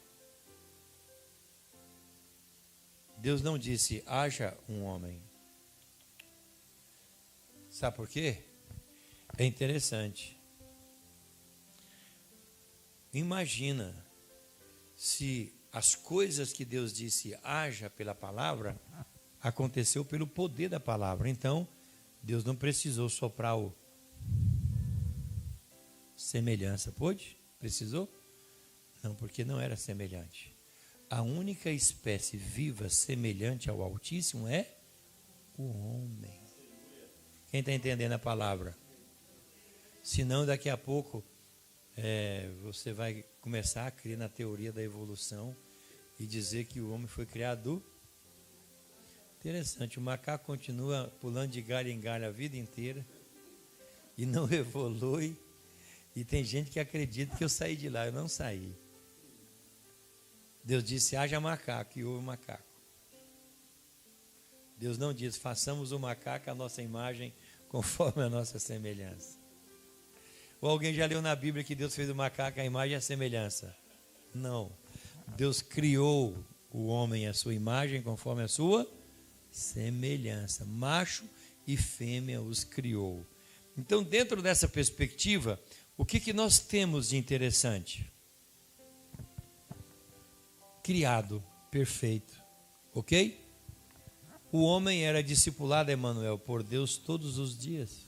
Deus não disse, haja um homem. Sabe por quê? É interessante. Imagina se as coisas que Deus disse, haja pela palavra, aconteceu pelo poder da palavra. Então, Deus não precisou soprar o semelhança. Pôde? Precisou? Não, porque não era semelhante. A única espécie viva semelhante ao Altíssimo é o homem. Quem está entendendo a palavra? Senão, daqui a pouco, você vai começar a crer na teoria da evolução e dizer que o homem foi criado. Interessante, o macaco continua pulando de galho em galho a vida inteira e não evolui. E tem gente que acredita que eu saí de lá, eu não saí. Deus disse, haja macaco, e houve macaco. Deus não disse, façamos o macaco a nossa imagem, conforme a nossa semelhança. Ou alguém já leu na Bíblia que Deus fez o macaco à imagem e à semelhança? Não. Deus criou o homem à sua imagem, conforme a sua semelhança. Macho e fêmea os criou. Então, dentro dessa perspectiva, o que nós temos de interessante? Criado, perfeito. Ok? O homem era discipulado, Emanuel, por Deus todos os dias.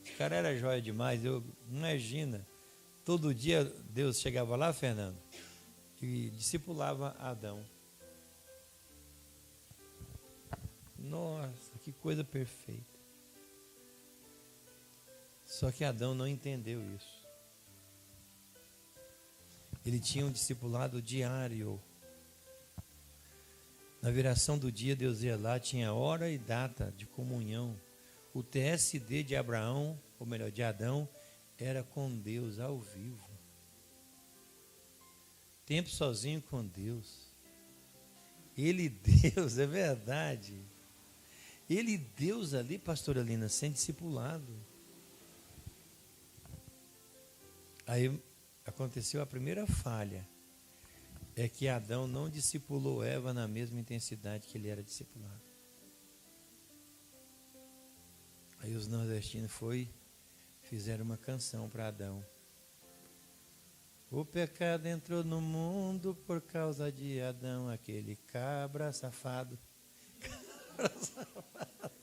O cara era joia demais. Imagina, todo dia Deus chegava lá, Fernando, e discipulava Adão. Nossa, que coisa perfeita. Só que Adão não entendeu isso. Ele tinha um discipulado diário. Na viração do dia, Deus ia lá, tinha hora e data de comunhão. O TSD de Abraão, ou melhor, de Adão, era com Deus, ao vivo. Tempo sozinho com Deus. Ele, Deus, é verdade. Ele, Deus ali, pastora Lina, sendo discipulado. Aí aconteceu a primeira falha. É que Adão não discipulou Eva na mesma intensidade que ele era discipulado. Aí os nordestinos fizeram uma canção para Adão. O pecado entrou no mundo por causa de Adão, aquele cabra safado. Cabra safado.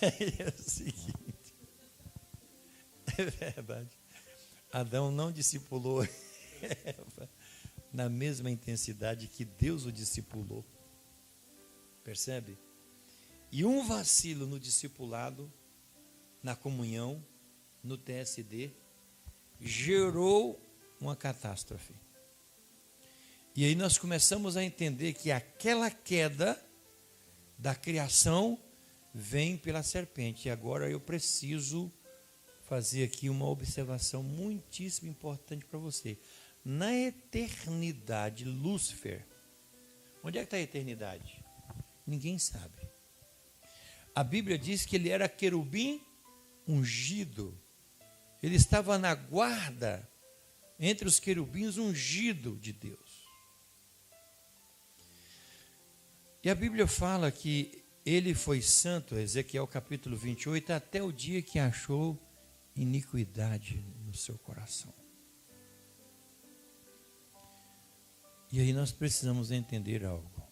É o seguinte, é verdade, Adão não discipulou Eva na mesma intensidade que Deus o discipulou, percebe? E um vacilo no discipulado, na comunhão, no TSD, gerou uma catástrofe. E aí nós começamos a entender que aquela queda da criação vem pela serpente. E agora eu preciso fazer aqui uma observação muitíssimo importante para você. Na eternidade, Lúcifer, onde é que está a eternidade? Ninguém sabe. A Bíblia diz que ele era querubim ungido. Ele estava na guarda entre os querubins, ungido de Deus. E a Bíblia fala que ele foi santo, Ezequiel capítulo 28, até o dia que achou iniquidade no seu coração. E aí nós precisamos entender algo.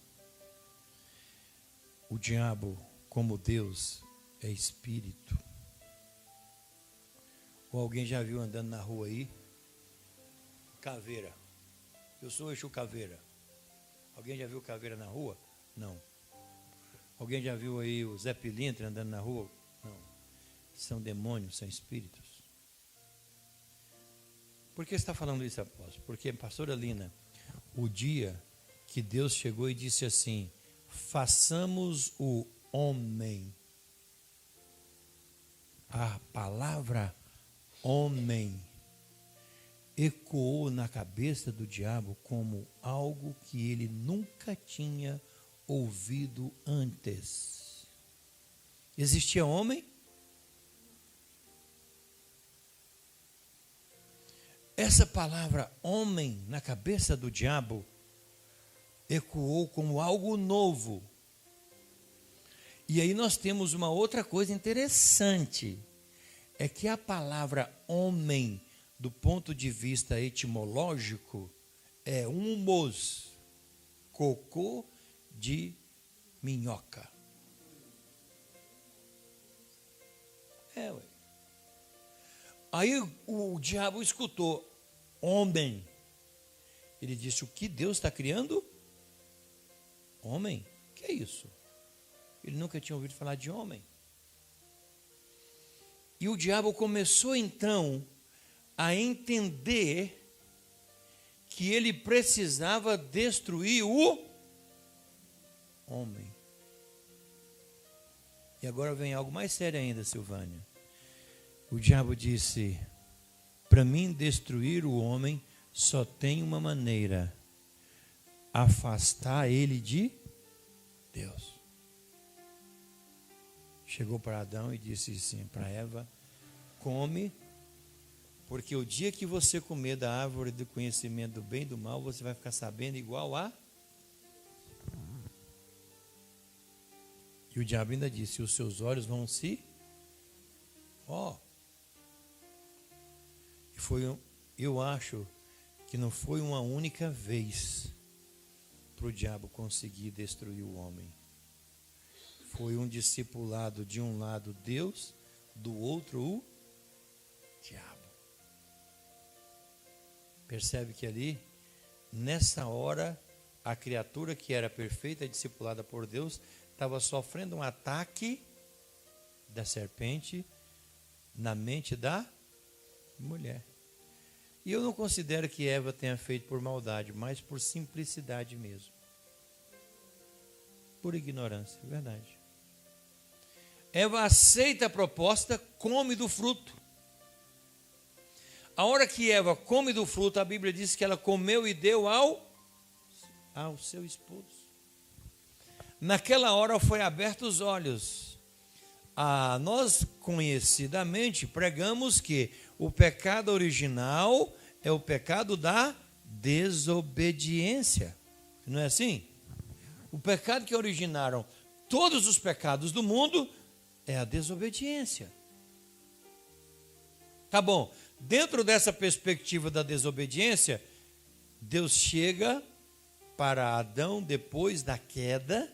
O diabo, como Deus, é espírito. Ou alguém já viu andando na rua aí? Caveira. Eu sou o Exu Caveira. Alguém já viu caveira na rua? Não. Alguém já viu aí o Zé Pilintra andando na rua? Não. São demônios, são espíritos. Por que você está falando isso, apóstolo? Porque, pastora Lina, o dia que Deus chegou e disse assim, façamos o homem. A palavra homem ecoou na cabeça do diabo como algo que ele nunca tinha ouvido antes. Existia homem? Essa palavra homem na cabeça do diabo ecoou como algo novo. E aí nós temos uma outra coisa interessante, é que a palavra homem, do ponto de vista etimológico, é humos, cocô de minhoca. Ué. Aí o diabo escutou, homem. Ele disse, o que Deus está criando? Homem? O que é isso? Ele nunca tinha ouvido falar de homem. E o diabo começou então a entender que ele precisava destruir o homem. E agora vem algo mais sério ainda, Silvânia. O diabo disse, para mim destruir o homem só tem uma maneira, afastar ele de Deus chegou para Adão e disse assim para Eva: come, porque o dia que você comer da árvore do conhecimento do bem e do mal, você vai ficar sabendo igual a... E o diabo ainda disse: os seus olhos vão se... E eu acho que não foi uma única vez para o diabo conseguir destruir o homem. Foi um discipulado, de um lado Deus, do outro o diabo. Percebe que ali, nessa hora, a criatura que era perfeita, discipulada por Deus, estava sofrendo um ataque da serpente na mente da mulher. E eu não considero que Eva tenha feito por maldade, mas por simplicidade mesmo. Por ignorância, é verdade. Eva aceita a proposta, come do fruto. A hora que Eva come do fruto, a Bíblia diz que ela comeu e deu ao seu esposo. Naquela hora foi abertos os olhos. Nós conhecidamente pregamos que o pecado original é o pecado da desobediência. Não é assim? O pecado que originaram todos os pecados do mundo é a desobediência. Tá bom, dentro dessa perspectiva da desobediência, Deus chega para Adão depois da queda,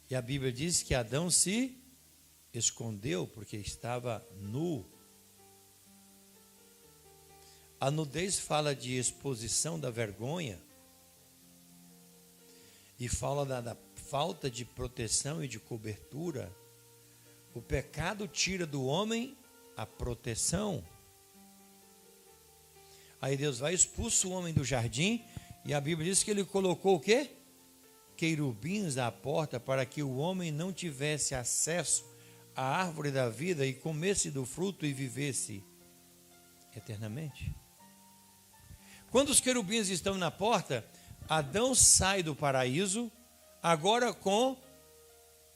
e a Bíblia diz que Adão se escondeu porque estava nu. A nudez fala de exposição da vergonha e fala da falta de proteção e de cobertura. O pecado tira do homem a proteção. Aí Deus vai, expulsa o homem do jardim, e a Bíblia diz que ele colocou o quê? Querubins à porta, para que o homem não tivesse acesso à árvore da vida e comesse do fruto e vivesse eternamente. Quando os querubins estão na porta, Adão sai do paraíso, agora com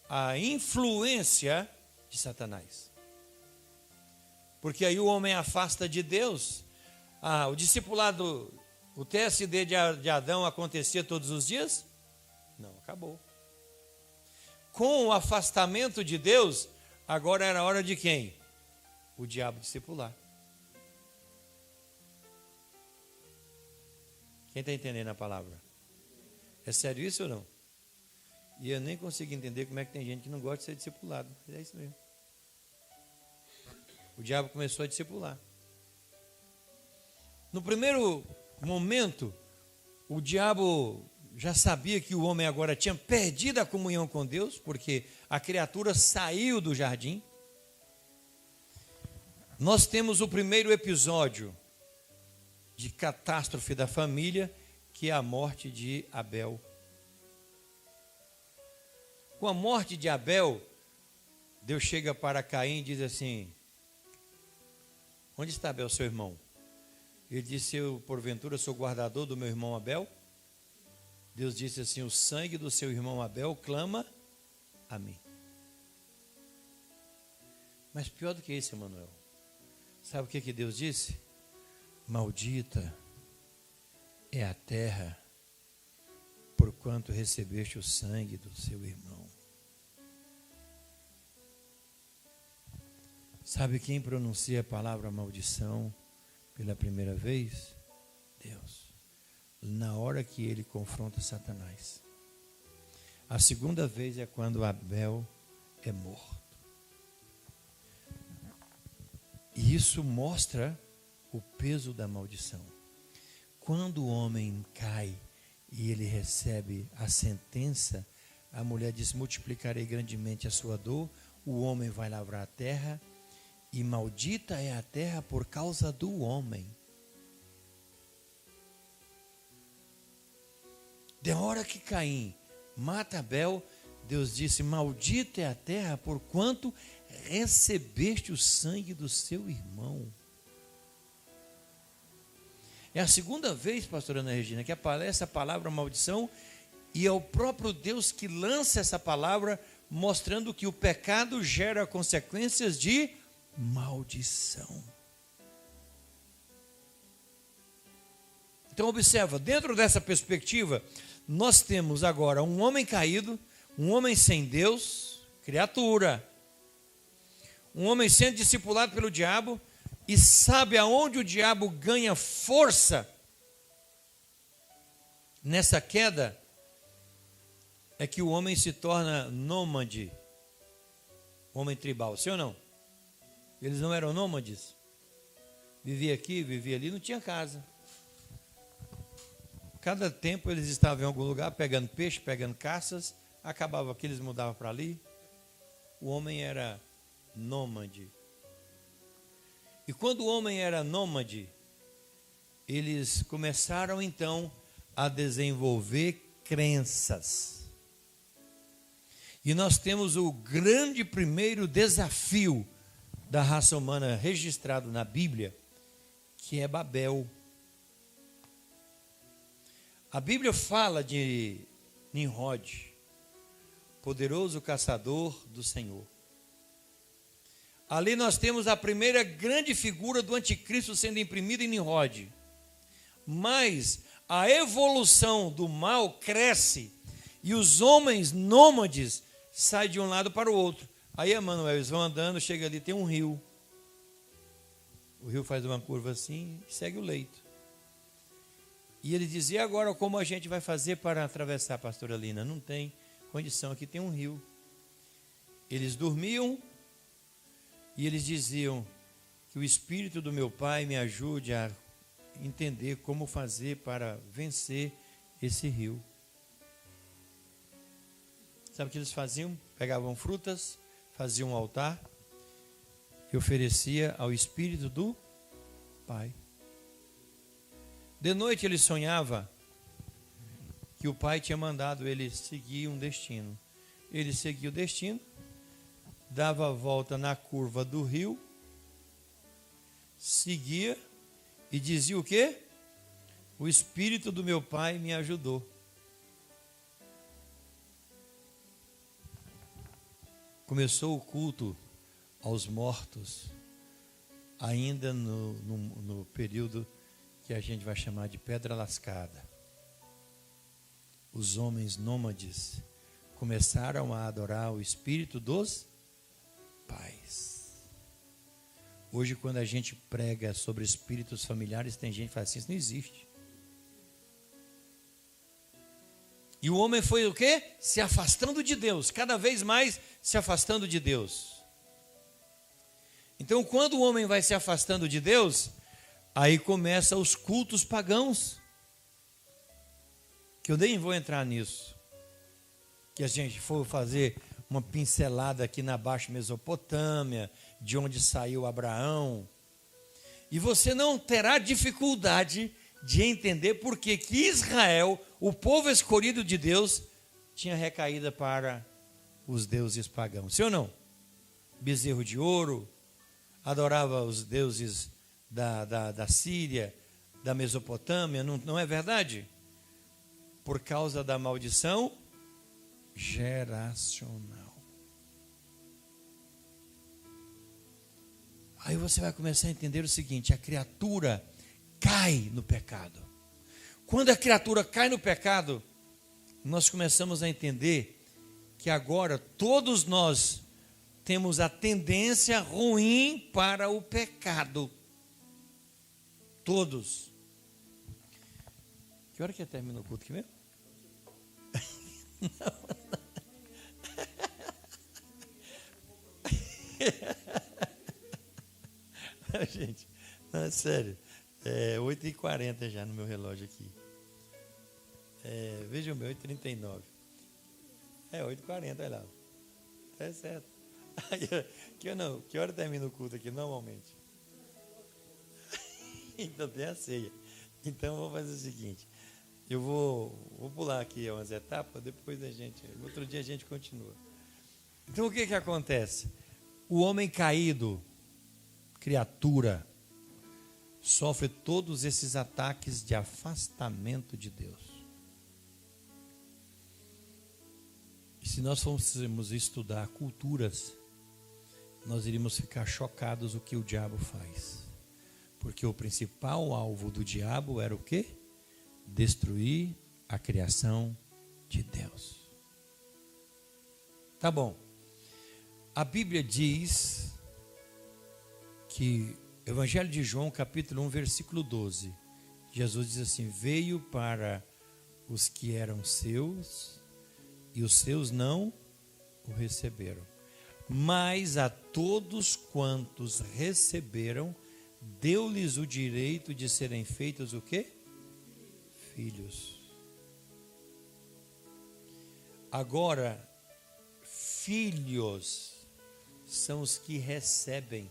a influência de Satanás. Porque aí o homem afasta de Deus. O discipulado, o TSD de Adão acontecia todos os dias? Não, acabou. Com o afastamento de Deus, agora era hora de quem? O diabo discipular. Quem está entendendo a palavra? É sério isso ou não? E eu nem consigo entender como é que tem gente que não gosta de ser discipulado. Mas é isso mesmo. O diabo começou a discipular. No primeiro momento, o diabo já sabia que o homem agora tinha perdido a comunhão com Deus, porque a criatura saiu do jardim. Nós temos o primeiro episódio de catástrofe da família, que é a morte de Abel. Com a morte de Abel, Deus chega para Caim e diz assim: onde está Abel, seu irmão? Ele disse: eu porventura sou guardador do meu irmão Abel? Deus disse assim: o sangue do seu irmão Abel clama a mim. Mas pior do que isso, Emanuel, sabe o que Deus disse? Maldita é a terra, porquanto recebeste o sangue do seu irmão. Sabe quem pronuncia a palavra maldição pela primeira vez? Deus. Na hora que ele confronta Satanás. A segunda vez é quando Abel é morto. E isso mostra o peso da maldição. Quando o homem cai e ele recebe a sentença, a mulher diz: multiplicarei grandemente a sua dor. O homem vai lavrar a terra, e maldita é a terra por causa do homem. De hora que Caim mata Abel, Deus disse: maldita é a terra porquanto recebeste o sangue do seu irmão. É a segunda vez, pastora Ana Regina, que aparece a palavra maldição, E é o próprio Deus que lança essa palavra, mostrando que o pecado gera consequências de maldição. Então observa, dentro dessa perspectiva, nós temos agora um homem caído, um homem sem Deus, criatura, um homem sendo discipulado pelo diabo, e sabe aonde o diabo ganha força nessa queda? É que o homem se torna nômade, homem tribal, sim ou não? Eles não eram nômades, vivia aqui, vivia ali, não tinha casa. Cada tempo eles estavam em algum lugar pegando peixe, pegando caças, acabava aqui, eles mudavam para ali. O homem era nômade. E quando o homem era nômade, eles começaram então a desenvolver crenças. E nós temos o grande primeiro desafio da raça humana registrado na Bíblia, que é Babel. A Bíblia fala de Nimrod, poderoso caçador do Senhor. Ali nós temos a primeira grande figura do anticristo sendo imprimida em Nimrod. Mas a evolução do mal cresce e os homens nômades saem de um lado para o outro. Aí, Emanuel, eles vão andando, chega ali, tem um rio. O rio faz uma curva assim e segue o leito. E ele dizia: agora como a gente vai fazer para atravessar, pastora Lina? Não tem condição, aqui tem um rio. Eles dormiam e eles diziam: que o Espírito do meu Pai me ajude a entender como fazer para vencer esse rio. Sabe o que eles faziam? Pegavam frutas, faziam um altar e oferecia ao Espírito do Pai. De noite ele sonhava que o pai tinha mandado ele seguir um destino. Ele seguia o destino, dava a volta na curva do rio, seguia e dizia o quê? O Espírito do meu Pai me ajudou. Começou o culto aos mortos, ainda no período que a gente vai chamar de pedra lascada. Os homens nômades começaram a adorar o Espírito dos pais. Hoje, quando a gente prega sobre espíritos familiares, tem gente que fala assim: isso não existe. E o homem foi o quê? Se afastando de Deus, cada vez mais se afastando de Deus. Então, quando o homem vai se afastando de Deus, aí começam os cultos pagãos, que eu nem vou entrar nisso, que a gente for fazer uma pincelada aqui na Baixa Mesopotâmia, de onde saiu Abraão, e você não terá dificuldade de entender por que Israel, o povo escolhido de Deus, tinha recaída para os deuses pagãos, sim ou não? Bezerro de ouro, adorava os deuses da Síria, da Mesopotâmia, não é verdade? Por causa da maldição geracional. Aí você vai começar a entender o seguinte: a criatura cai no pecado. Quando a criatura cai no pecado, nós começamos a entender que agora todos nós temos a tendência ruim para o pecado. Todos. Que hora que termina o culto aqui mesmo? Não, gente, não, é sério. É 8h40 já no meu relógio aqui. Veja o meu, 8h39. 8h40, olha lá. Tá certo. Que hora termina o culto aqui normalmente? Então tem a ceia. Então eu vou fazer o seguinte: eu vou pular aqui umas etapas, depois outro dia a gente continua. Então o que acontece? O homem caído, criatura, sofre todos esses ataques de afastamento de Deus. que se nós fôssemos estudar culturas, nós iríamos ficar chocados o que o diabo faz. Porque o principal alvo do diabo era o quê? Destruir a criação de Deus. Tá bom. A Bíblia diz que, Evangelho de João, capítulo 1, versículo 12, Jesus diz assim: veio para os que eram seus, e os seus não o receberam. Mas a todos quantos receberam, deu-lhes o direito de serem feitos o quê? Filhos. Agora, filhos são os que recebem.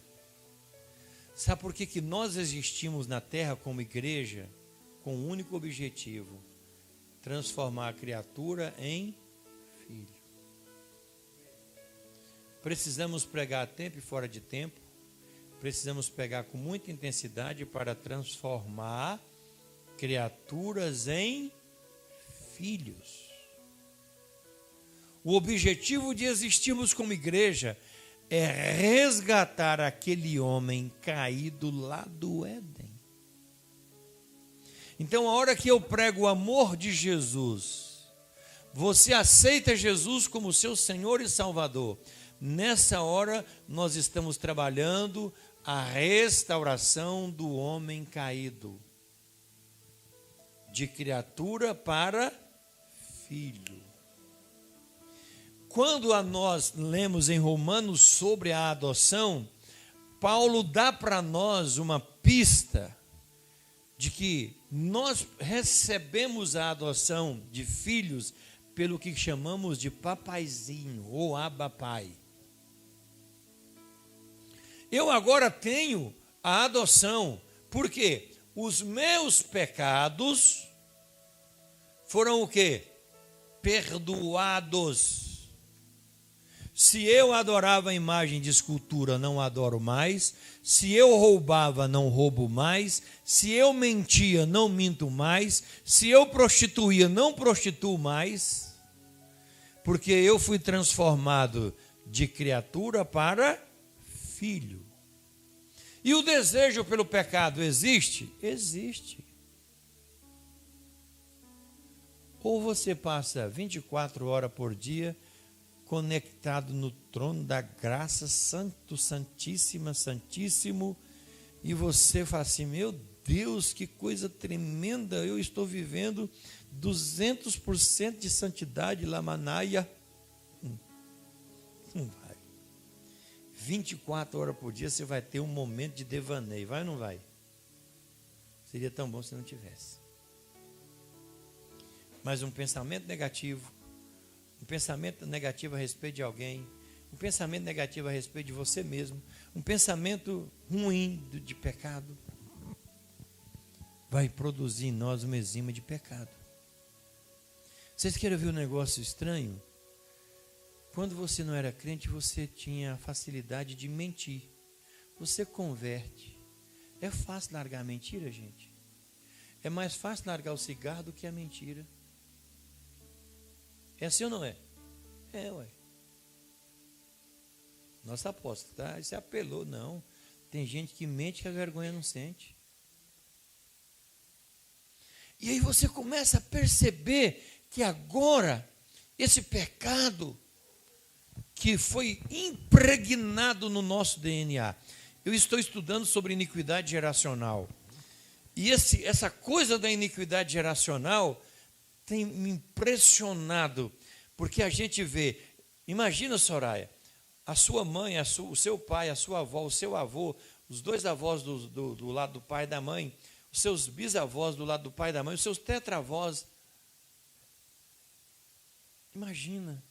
Sabe por que nós existimos na terra como igreja? Com um único objetivo: transformar a criatura em filho. Precisamos pregar a tempo e fora de tempo. Precisamos pregar com muita intensidade para transformar criaturas em filhos. O objetivo de existirmos como igreja é resgatar aquele homem caído lá do Éden. Então, a hora que eu prego o amor de Jesus, você aceita Jesus como seu Senhor e Salvador. Nessa hora, nós estamos trabalhando a restauração do homem caído, de criatura para filho. Quando nós lemos em Romanos sobre a adoção, Paulo dá para nós uma pista de que nós recebemos a adoção de filhos pelo que chamamos de papaizinho ou abapai. Eu agora tenho a adoção, porque os meus pecados foram o quê? Perdoados. Se eu adorava a imagem de escultura, não adoro mais. Se eu roubava, não roubo mais. Se eu mentia, não minto mais. Se eu prostituía, não prostituo mais. Porque eu fui transformado de criatura para filho. E o desejo pelo pecado existe? Existe. Ou você passa 24 horas por dia conectado no trono da graça, santo, santíssima, santíssimo, e você fala assim: meu Deus, que coisa tremenda, eu estou vivendo 200% de santidade, lamanaia. Não vai. 24 horas por dia você vai ter um momento de devaneio, vai ou não vai? Seria tão bom se não tivesse. Mas um pensamento negativo, um pensamento negativo a respeito de alguém, um pensamento negativo a respeito de você mesmo, um pensamento ruim de pecado, vai produzir em nós uma enzima de pecado. Vocês querem ver um negócio estranho? Quando você não era crente, você tinha a facilidade de mentir. Você converte. É fácil largar a mentira, gente. É mais fácil largar o cigarro do que a mentira. É assim ou não é? É, ué. Nossa aposta, tá? Isso apelou, não. Tem gente que mente que a vergonha não sente. E aí você começa a perceber que agora, esse pecado que foi impregnado no nosso DNA. Eu estou estudando sobre iniquidade geracional. E essa coisa da iniquidade geracional tem me impressionado, porque a gente vê, imagina, Soraya, a sua mãe, o seu pai, a sua avó, o seu avô, os dois avós do lado do pai e da mãe, os seus bisavós do lado do pai e da mãe, os seus tetravós. Imagina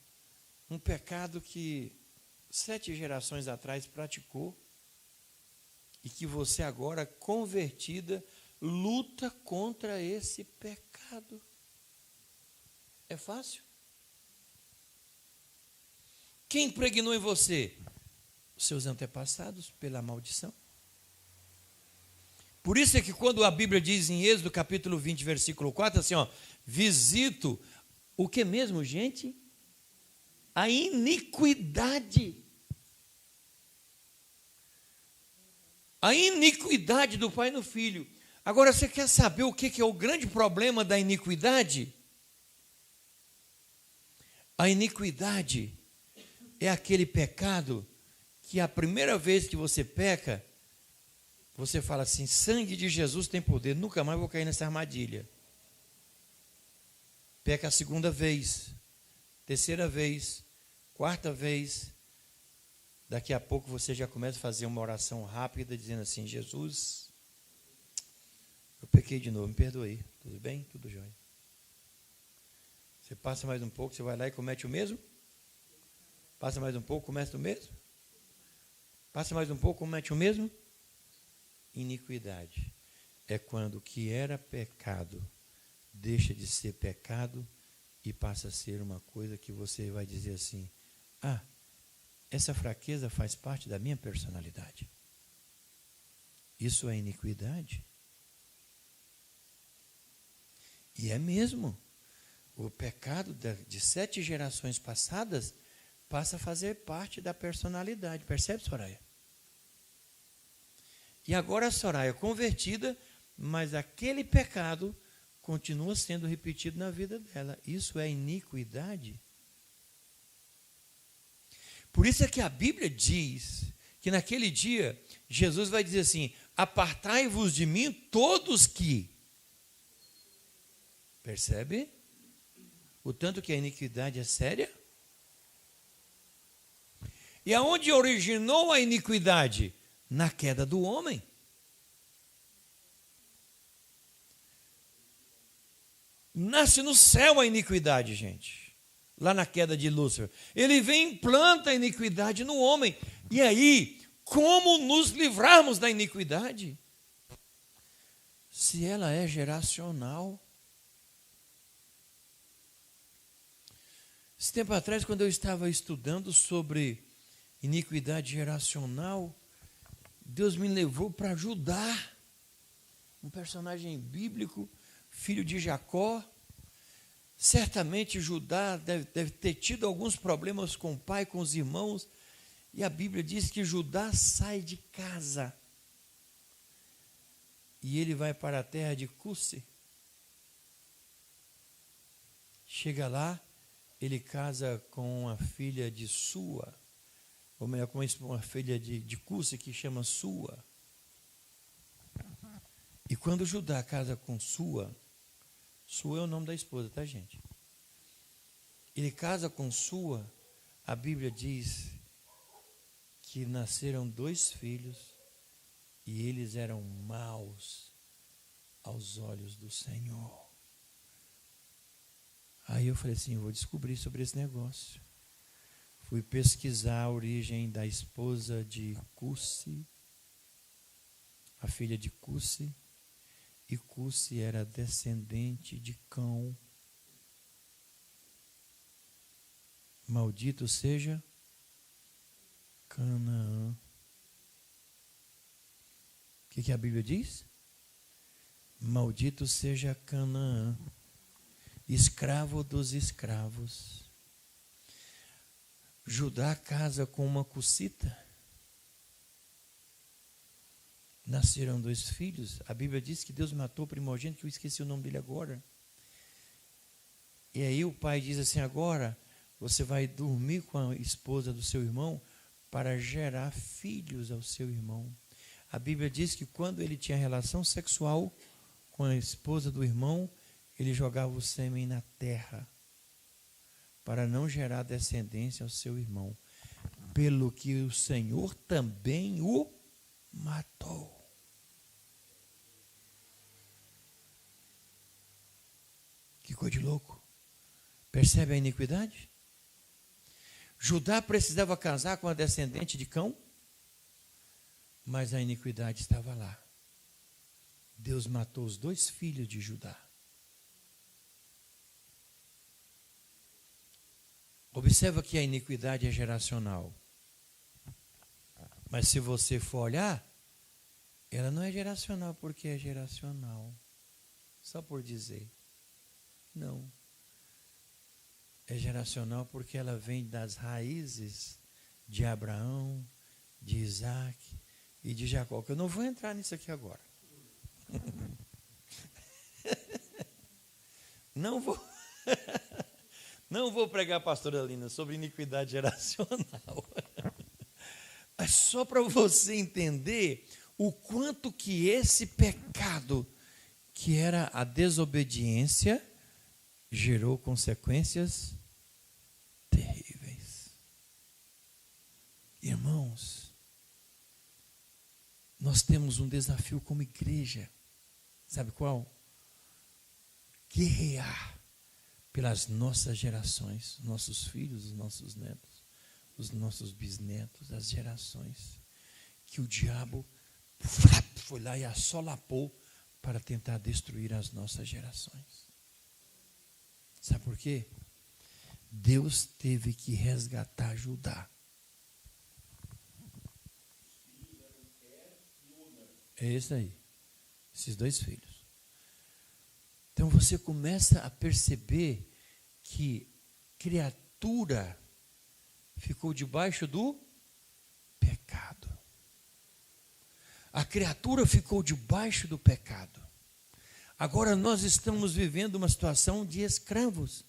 um pecado que 7 gerações atrás praticou e que você agora, convertida, luta contra esse pecado. É fácil? Quem impregnou em você? Os seus antepassados, pela maldição. Por isso é que quando a Bíblia diz em Êxodo capítulo 20, versículo 4, assim, ó, visito o que mesmo, gente? a iniquidade. A iniquidade do pai no filho. Agora, você quer saber o que é o grande problema da iniquidade? A iniquidade é aquele pecado que a primeira vez que você peca, você fala assim, sangue de Jesus tem poder, nunca mais vou cair nessa armadilha. Peca a segunda vez, terceira vez, quarta vez, daqui a pouco você já começa a fazer uma oração rápida, dizendo assim, Jesus, eu pequei de novo, me perdoe, tudo bem? Tudo jóia. Você passa mais um pouco, você vai lá e comete o mesmo? Passa mais um pouco, comete o mesmo? Passa mais um pouco, comete o mesmo? Iniquidade é quando o que era pecado deixa de ser pecado e passa a ser uma coisa que você vai dizer assim, essa fraqueza faz parte da minha personalidade. Isso é iniquidade. E é mesmo. O pecado de 7 gerações passadas passa a fazer parte da personalidade. Percebe, Soraya? E agora a Soraya é convertida, mas aquele pecado continua sendo repetido na vida dela. Isso é iniquidade. Por isso é que a Bíblia diz que naquele dia, Jesus vai dizer assim, apartai-vos de mim todos que... Percebe? O tanto que a iniquidade é séria. E aonde originou a iniquidade? Na queda do homem. Nasce no céu a iniquidade, gente. Lá na queda de Lúcifer. Ele vem e implanta a iniquidade no homem. E aí, como nos livrarmos da iniquidade? Se ela é geracional. Esse tempo atrás, quando eu estava estudando sobre iniquidade geracional, Deus me levou para Judá, um personagem bíblico, filho de Jacó. Certamente Judá deve ter tido alguns problemas com o pai, com os irmãos, e a Bíblia diz que Judá sai de casa e ele vai para a terra de Cuse. Chega lá, ele casa com uma filha de Sua, ou melhor, com uma filha de Cuse que chama Sua. E quando Judá casa com Sua é o nome da esposa, tá, gente? Ele casa com Sua, a Bíblia diz que nasceram 2 filhos e eles eram maus aos olhos do Senhor. Aí eu falei assim, eu vou descobrir sobre esse negócio. Fui pesquisar a origem da esposa de Cuse, a filha de Cuse, e Cuse era descendente de Cão. Maldito seja Canaã. O que a Bíblia diz? Maldito seja Canaã, escravo dos escravos. Judá casa com uma cucita. Nasceram 2 filhos. A Bíblia diz que Deus matou o primogênito, que eu esqueci o nome dele agora. E aí o pai diz assim, agora você vai dormir com a esposa do seu irmão para gerar filhos ao seu irmão. A Bíblia diz que quando ele tinha relação sexual com a esposa do irmão, ele jogava o sêmen na terra para não gerar descendência ao seu irmão. Pelo que o Senhor também o matou. Que coisa de louco. Percebe a iniquidade? Judá precisava casar com a descendente de Cão, mas a iniquidade estava lá. Deus matou os 2 filhos de Judá. Observa que a iniquidade é geracional. Mas se você for olhar, ela não é geracional porque é geracional. Só por dizer. Não. é geracional porque ela vem das raízes de Abraão, de Isaac e de Jacó. Eu não vou entrar nisso aqui agora. Não vou pregar, pastora Lina, sobre iniquidade geracional. É só para você entender o quanto que esse pecado, que era a desobediência, gerou consequências terríveis. Irmãos, nós temos um desafio como igreja. Sabe qual? Guerrear pelas nossas gerações, nossos filhos, os nossos netos, os nossos bisnetos, as gerações, que o diabo foi lá e assolapou para tentar destruir as nossas gerações. Sabe por quê? Deus teve que resgatar Judá. É isso aí, esses dois filhos. Então você começa a perceber que criatura ficou debaixo do pecado. A criatura ficou debaixo do pecado. Agora nós estamos vivendo uma situação de escravos.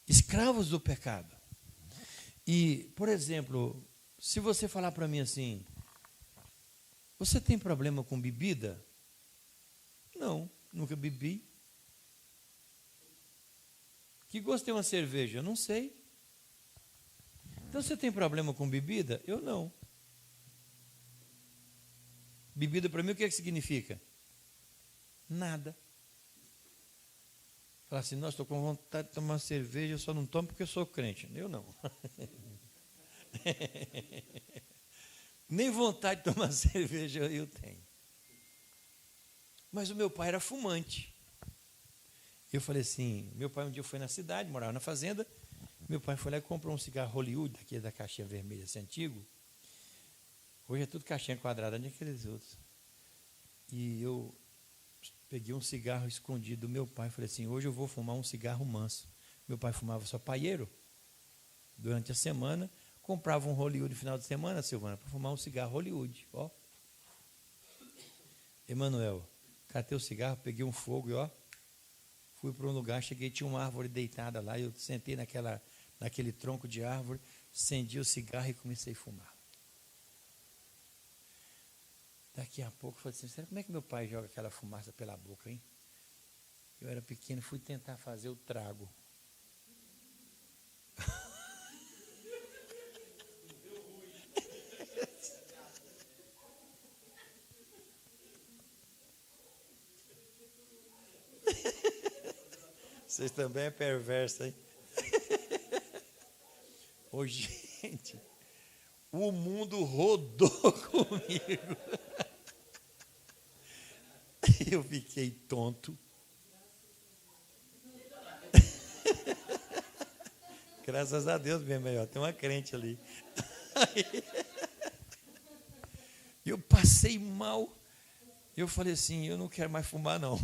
Escravos do pecado. E, por exemplo, se você falar para mim assim, você tem problema com bebida? Não, nunca bebi. Que gosto tem uma cerveja? Eu não sei. Então você tem problema com bebida? Eu não. Bebida para mim o que é que significa? Nada. Falar assim, nossa, estou com vontade de tomar cerveja, eu só não tomo porque eu sou crente. Eu não. Nem vontade de tomar cerveja eu tenho. Mas o meu pai era fumante. Eu falei assim, meu pai um dia foi na cidade, morava na fazenda, meu pai foi lá e comprou um cigarro Hollywood, daquele da caixinha vermelha, esse antigo. Hoje é tudo caixinha quadrada, nem aqueles outros. E eu peguei um cigarro escondido do meu pai, falei assim, hoje eu vou fumar um cigarro manso. Meu pai fumava só paieiro. Durante a semana, comprava um Hollywood no final de semana, Silvana, para fumar um cigarro Hollywood. Ó. Emanuel, catei o cigarro, peguei um fogo e ó, fui para um lugar, cheguei, tinha uma árvore deitada lá, eu sentei naquele tronco de árvore, acendi o cigarro e comecei a fumar. Daqui a pouco, eu falei assim, será como é que meu pai joga aquela fumaça pela boca, hein? Eu era pequeno, fui tentar fazer o trago. Vocês também é perverso, hein? Ô, gente, o mundo rodou comigo. Eu fiquei tonto. Graças a Deus, bem melhor. Tem uma crente ali. Eu passei mal. Eu falei assim, eu não quero mais fumar, não.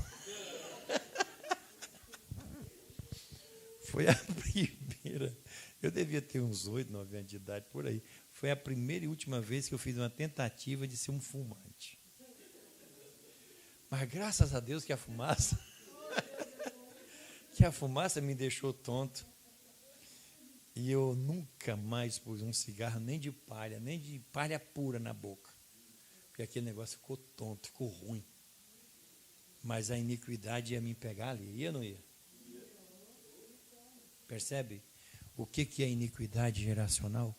Foi a primeira. Eu devia ter uns 8, 9 anos de idade, por aí. Foi a primeira e última vez que eu fiz uma tentativa de ser um fumante. Mas graças a Deus que a fumaça me deixou tonto. E eu nunca mais pus um cigarro, nem de palha pura na boca. Porque aquele negócio ficou tonto, ficou ruim. Mas a iniquidade ia me pegar ali, ia ou não ia? Percebe? O que é iniquidade geracional?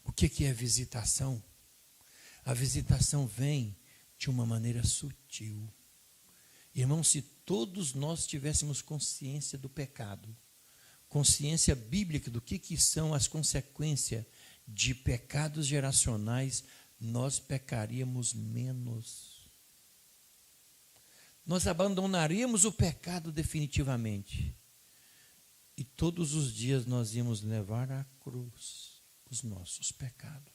O que é visitação? A visitação vem de uma maneira sutil. Irmão, se todos nós tivéssemos consciência do pecado, consciência bíblica do que são as consequências de pecados geracionais, nós pecaríamos menos. Nós abandonaríamos o pecado definitivamente. E todos os dias nós íamos levar à cruz os nossos pecados.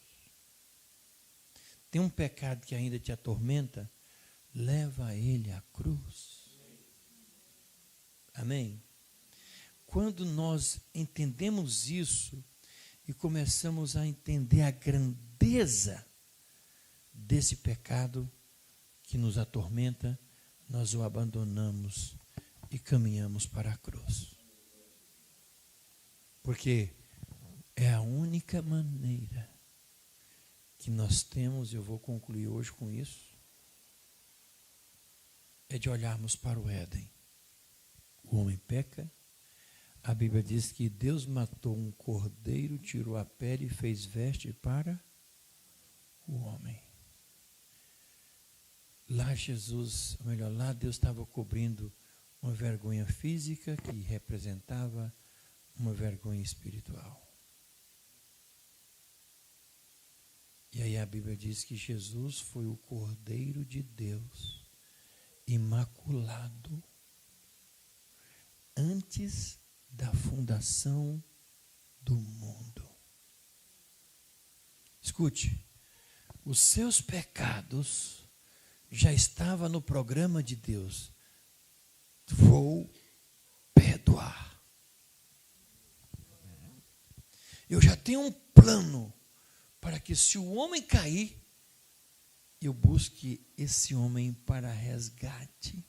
Tem um pecado que ainda te atormenta? Leva ele à cruz. Amém? quando nós entendemos isso e começamos a entender a grandeza desse pecado que nos atormenta, nós o abandonamos e caminhamos para a cruz. Porque é a única maneira que nós temos, eu vou concluir hoje com isso, é de olharmos para o Éden. O homem peca, a Bíblia diz que Deus matou um cordeiro, tirou a pele e fez veste para o homem. Lá Jesus, ou melhor, lá Deus estava cobrindo uma vergonha física que representava uma vergonha espiritual. E aí a Bíblia diz que Jesus foi o Cordeiro de Deus, imaculado, antes da fundação do mundo. Escute, os seus pecados já estavam no programa de Deus. Vou perdoar. Eu já tenho um plano para que, se o homem cair, eu busque esse homem para resgate.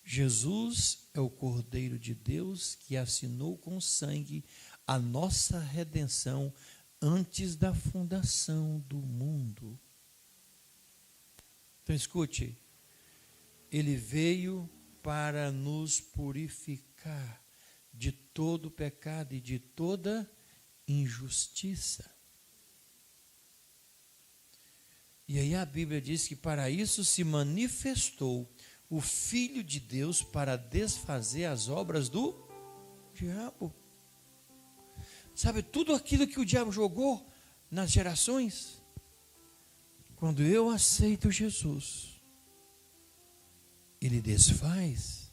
Jesus é o Cordeiro de Deus que assinou com sangue a nossa redenção antes da fundação do mundo. Então escute, ele veio para nos purificar de todo pecado e de toda injustiça. E aí a Bíblia diz que para isso se manifestou o Filho de Deus para desfazer as obras do diabo. Sabe, tudo aquilo que o diabo jogou nas gerações, quando eu aceito Jesus, ele desfaz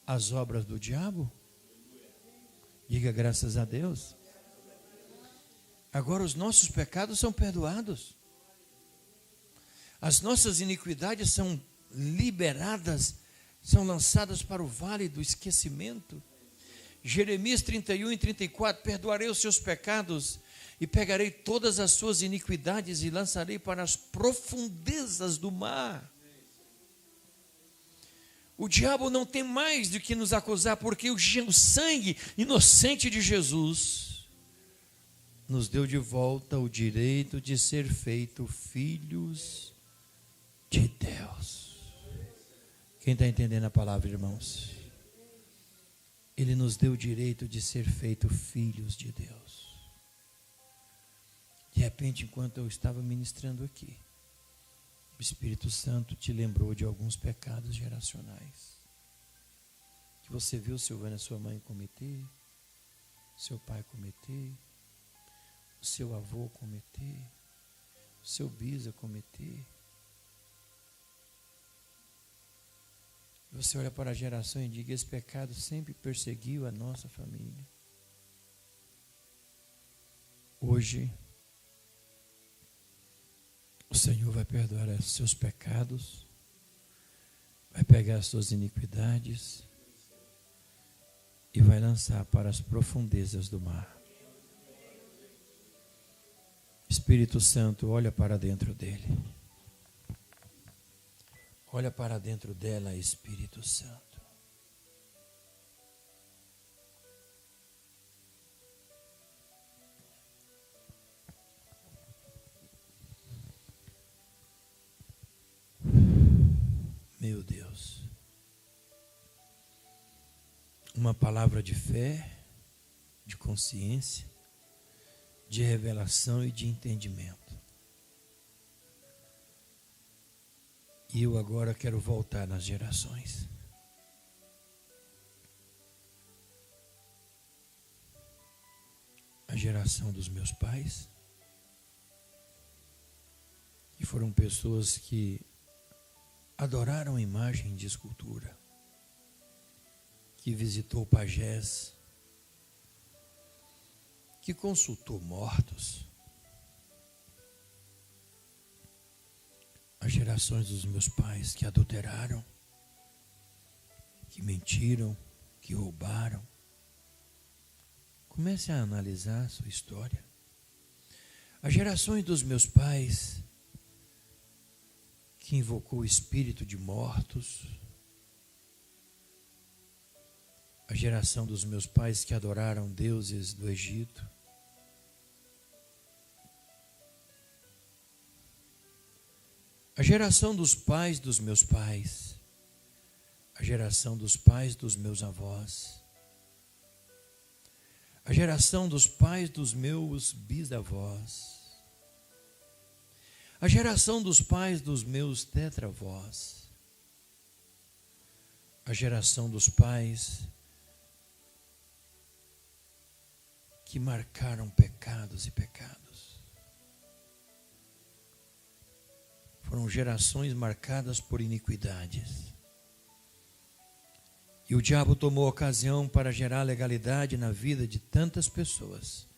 as obras do diabo. Diga graças a Deus. Agora os nossos pecados são perdoados. As nossas iniquidades são liberadas, são lançadas para o vale do esquecimento. Jeremias 31 e 34, perdoarei os seus pecados e pegarei todas as suas iniquidades e lançarei para as profundezas do mar. O diabo não tem mais do que nos acusar, porque o sangue inocente de Jesus nos deu de volta o direito de ser feito filhos de Deus. Quem está entendendo a palavra, irmãos? Ele nos deu o direito de ser feito filhos de Deus. De repente, enquanto eu estava ministrando aqui, o Espírito Santo te lembrou de alguns pecados geracionais que você viu Silvana, sua mãe, cometer, seu pai cometer, o seu avô cometer, o seu bisa cometer. Você olha para a geração e diz: esse pecado sempre perseguiu a nossa família. Hoje, o Senhor vai perdoar os seus pecados, vai pegar as suas iniquidades e vai lançar para as profundezas do mar. Espírito Santo, olha para dentro dele. Olha para dentro dela, Espírito Santo. Meu Deus. Uma palavra de fé, de consciência, de revelação e de entendimento. E eu agora quero voltar nas gerações. A geração dos meus pais, que foram pessoas que adoraram a imagem de escultura, que visitou pajés, que consultou mortos. As gerações dos meus pais que adulteraram, que mentiram, que roubaram. Comece a analisar a sua história. As gerações dos meus pais, que invocou o espírito de mortos. A geração dos meus pais que adoraram deuses do Egito. A geração dos pais dos meus pais. A geração dos pais dos meus avós. A geração dos pais dos meus bisavós. A geração dos pais dos meus tetravós. A geração dos pais que marcaram pecados e pecados. Foram gerações marcadas por iniquidades. E o diabo tomou ocasião para gerar legalidade na vida de tantas pessoas.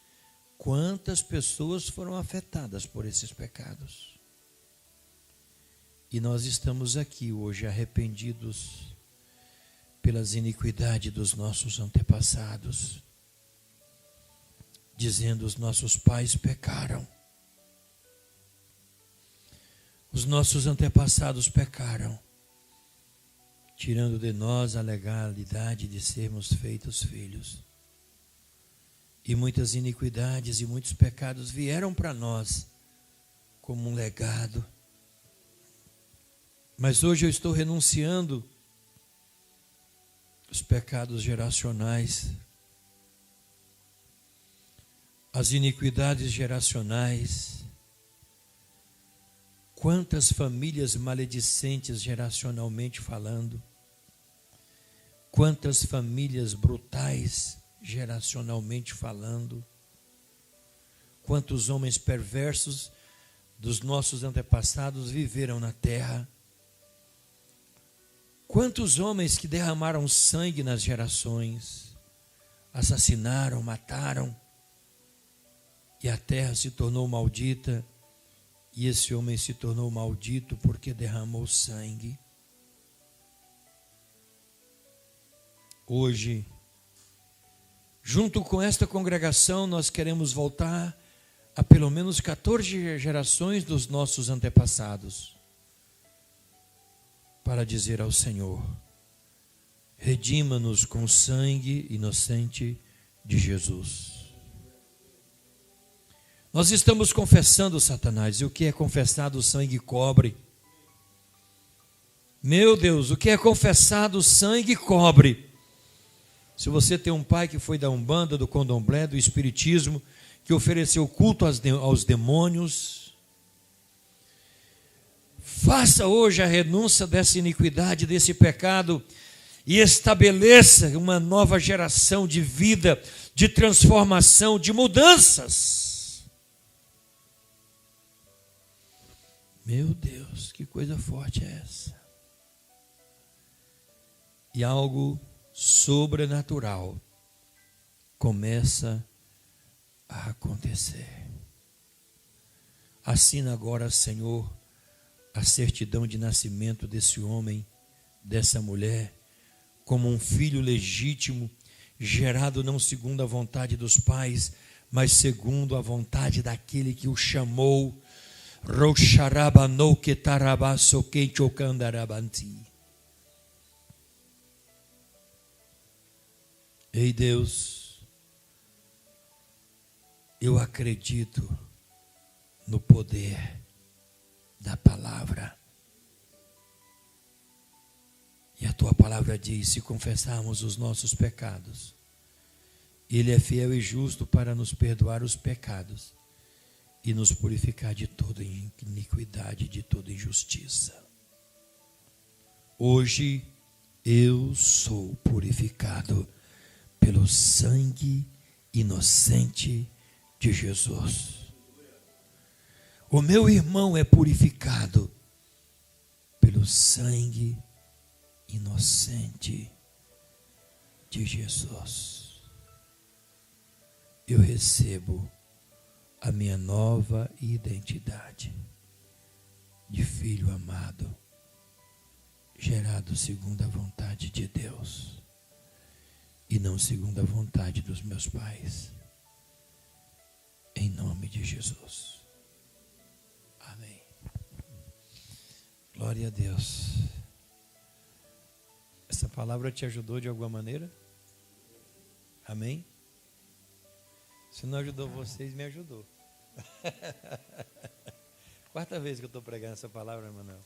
Quantas pessoas foram afetadas por esses pecados? E nós estamos aqui hoje arrependidos pelas iniquidades dos nossos antepassados, dizendo: os nossos pais pecaram. Os nossos antepassados pecaram, tirando de nós a legalidade de sermos feitos filhos. E muitas iniquidades e muitos pecados vieram para nós como um legado. Mas hoje eu estou renunciando os pecados geracionais, as iniquidades geracionais. Quantas famílias maledicentes geracionalmente falando, quantas famílias brutais geracionalmente falando, quantos homens perversos dos nossos antepassados viveram na terra, quantos homens que derramaram sangue nas gerações, assassinaram, mataram, e a terra se tornou maldita. E esse homem se tornou maldito porque derramou sangue. Hoje, junto com esta congregação, nós queremos voltar a pelo menos 14 gerações dos nossos antepassados, para dizer ao Senhor: redima-nos com o sangue inocente de Jesus. Nós estamos confessando, Satanás, e o que é confessado, o sangue cobre. Meu Deus, o que é confessado, o sangue cobre. Se você tem um pai que foi da Umbanda, do Candomblé, do Espiritismo, que ofereceu culto aos demônios, faça hoje a renúncia dessa iniquidade, desse pecado, e estabeleça uma nova geração de vida, de transformação, de mudanças. Meu Deus, que coisa forte é essa? E algo sobrenatural começa a acontecer. Assina agora, Senhor, a certidão de nascimento desse homem, dessa mulher, como um filho legítimo, gerado não segundo a vontade dos pais, mas segundo a vontade daquele que o chamou. Ei Deus, eu acredito no poder da palavra. E a tua palavra diz: se confessarmos os nossos pecados, Ele é fiel e justo para nos perdoar os pecados e nos purificar de toda iniquidade, de toda injustiça. Hoje eu sou purificado pelo sangue inocente de Jesus. O meu irmão é purificado pelo sangue inocente de Jesus. Eu recebo a minha nova identidade de filho amado gerado segundo a vontade de Deus e não segundo a vontade dos meus pais. Em nome de Jesus. Amém. Glória a Deus. Essa palavra te ajudou de alguma maneira? Amém? Se não ajudou vocês, me ajudou. Quarta vez que eu estou pregando essa palavra, Manuel.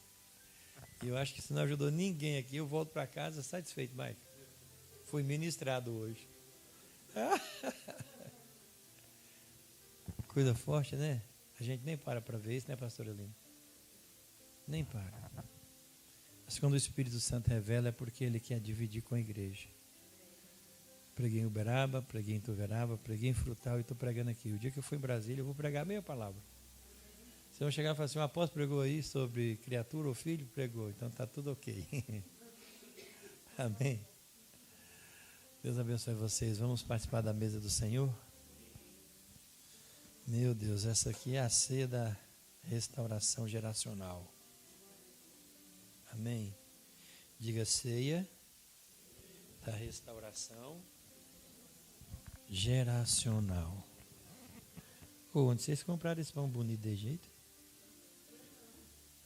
E eu acho que se não ajudou ninguém aqui, eu volto para casa satisfeito, Mike. Fui ministrado hoje. Coisa forte, né? A gente nem para ver isso, né, pastora Lina? Nem para. Mas quando o Espírito Santo revela é porque Ele quer dividir com a igreja. Preguei em Uberaba, preguei em Tuveraba, preguei em Frutal e estou pregando aqui. O dia que eu for em Brasília, eu vou pregar a meia palavra. Se eu chegar e falar assim, o apóstolo pregou aí sobre criatura ou filho, pregou. Então está tudo ok. Amém? Deus abençoe vocês. Vamos participar da mesa do Senhor? Meu Deus, essa aqui é a ceia da restauração geracional. Amém? Diga ceia da restauração geracional. Onde vocês compraram esse pão bonito de jeito?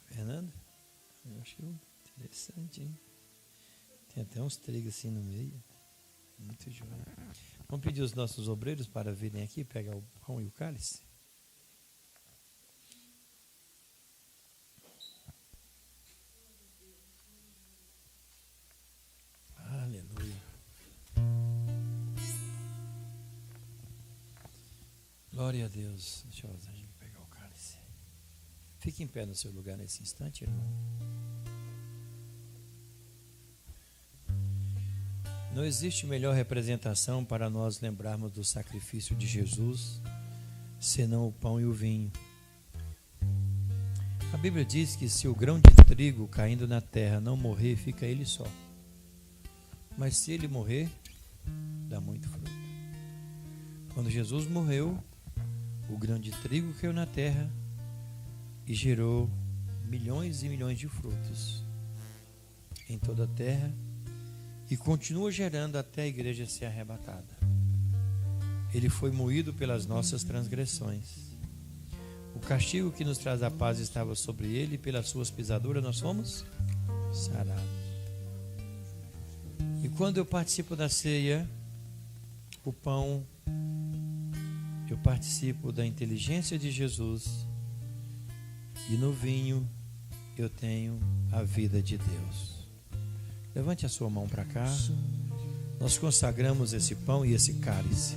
Fernando? Eu acho interessante, hein? Tem até uns trigos assim no meio. Muito joia. Vamos pedir os nossos obreiros para virem aqui pegar o pão e o cálice. Aleluia. Glória a Deus. Deixa eu pegar o cálice. Fique em pé no seu lugar nesse instante, irmão. Não existe melhor representação para nós lembrarmos do sacrifício de Jesus, senão o pão e o vinho. A Bíblia diz que se o grão de trigo caindo na terra não morrer, fica ele só. Mas se ele morrer, dá muito fruto. Quando Jesus morreu, o grão de trigo caiu na terra e gerou milhões e milhões de frutos em toda a terra e continua gerando até a igreja ser arrebatada. Ele foi moído pelas nossas transgressões. O castigo que nos traz a paz estava sobre ele e pelas suas pisaduras nós fomos sarados. E quando eu participo da ceia, o pão, eu participo da inteligência de Jesus e no vinho eu tenho a vida de Deus. Levante a sua mão para cá. Nós consagramos esse pão e esse cálice.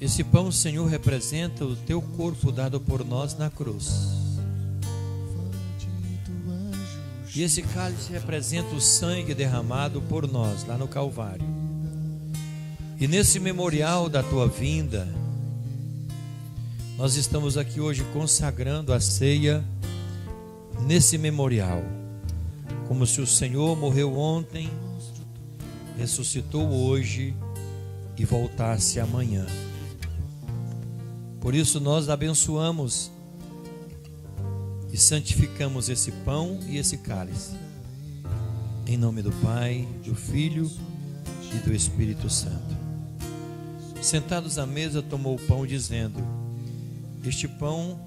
Esse pão, Senhor, representa o teu corpo dado por nós na cruz. E esse cálice representa o sangue derramado por nós lá no Calvário. E nesse memorial da tua vinda, nós estamos aqui hoje consagrando a ceia nesse memorial, como se o Senhor morreu ontem, ressuscitou hoje e voltasse amanhã. Por isso nós abençoamos e santificamos esse pão e esse cálice, em nome do Pai, do Filho e do Espírito Santo. Sentados à mesa, tomou o pão dizendo: este pão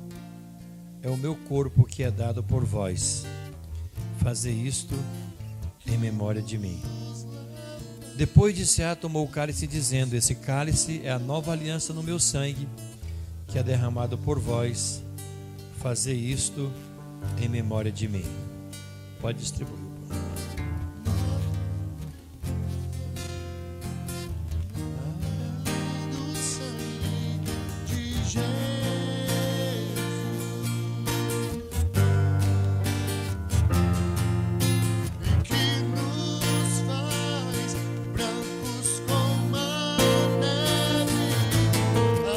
é o meu corpo que é dado por vós. Fazei isto em memória de mim. Depois de cear, tomou o cálice dizendo: esse cálice é a nova aliança no meu sangue, que é derramado por vós. Fazei isto em memória de mim. Pode distribuir.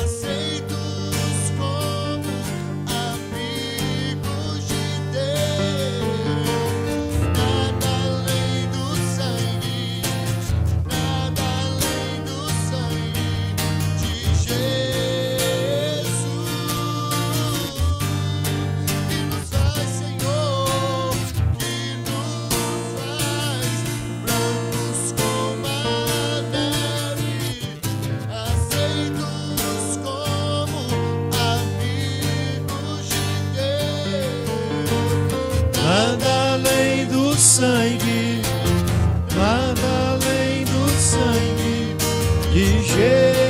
Aceitos como amigos de Deus. sangue, nada além do sangue de Jesus.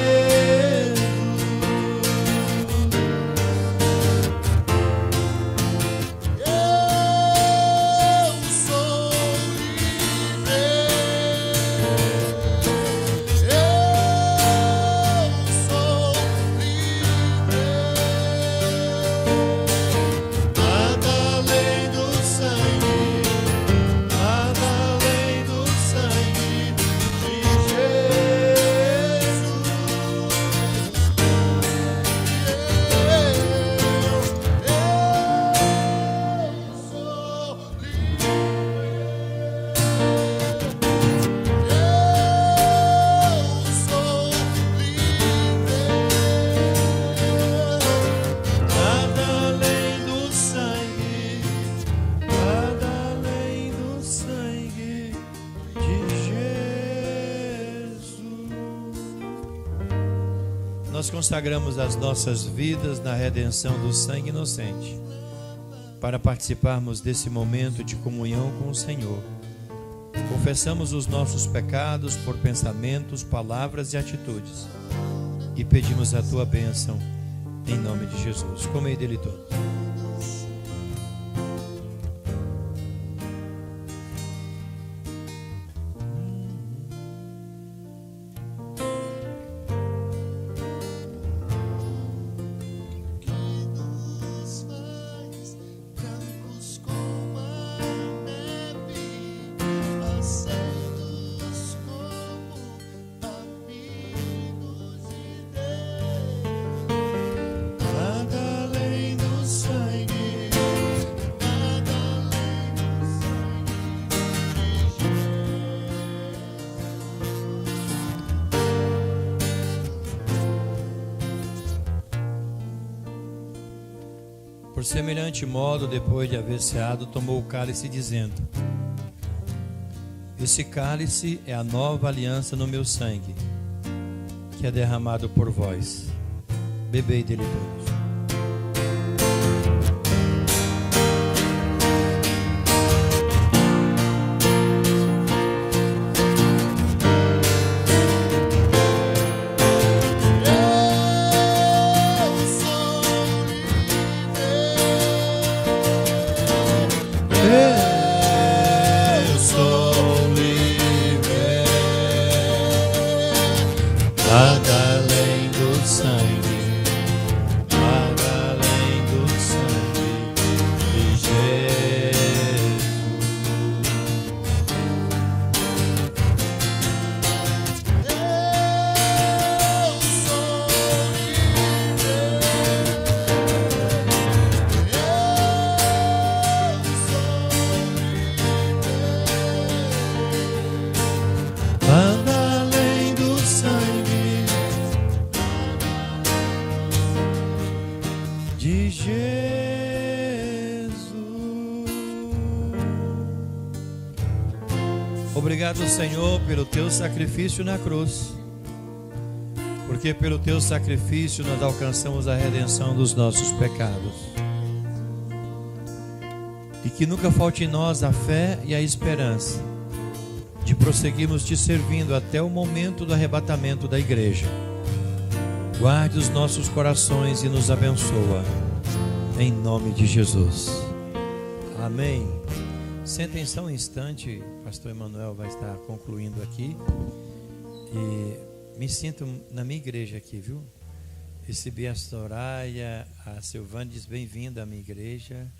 Nós consagramos as nossas vidas na redenção do sangue inocente, para participarmos desse momento de comunhão com o Senhor. Confessamos os nossos pecados por pensamentos, palavras e atitudes, e pedimos a tua bênção em nome de Jesus. Comei dele todo. Por semelhante modo, depois de haver ceado, tomou o cálice, dizendo: esse cálice é a nova aliança no meu sangue, que é derramado por vós. Bebei dele todos. Obrigado, Senhor, pelo teu sacrifício na cruz, porque pelo teu sacrifício nós alcançamos a redenção dos nossos pecados. E que nunca falte em nós a fé e a esperança de prosseguirmos te servindo até o momento do arrebatamento da igreja. Guarde os nossos corações e nos abençoa, em nome de Jesus. Amém. Sentem só um instante, pastor Emanuel vai estar concluindo aqui. E me sinto na minha igreja aqui, viu? Recebi a Soraya, a Silvana diz: bem-vinda à minha igreja.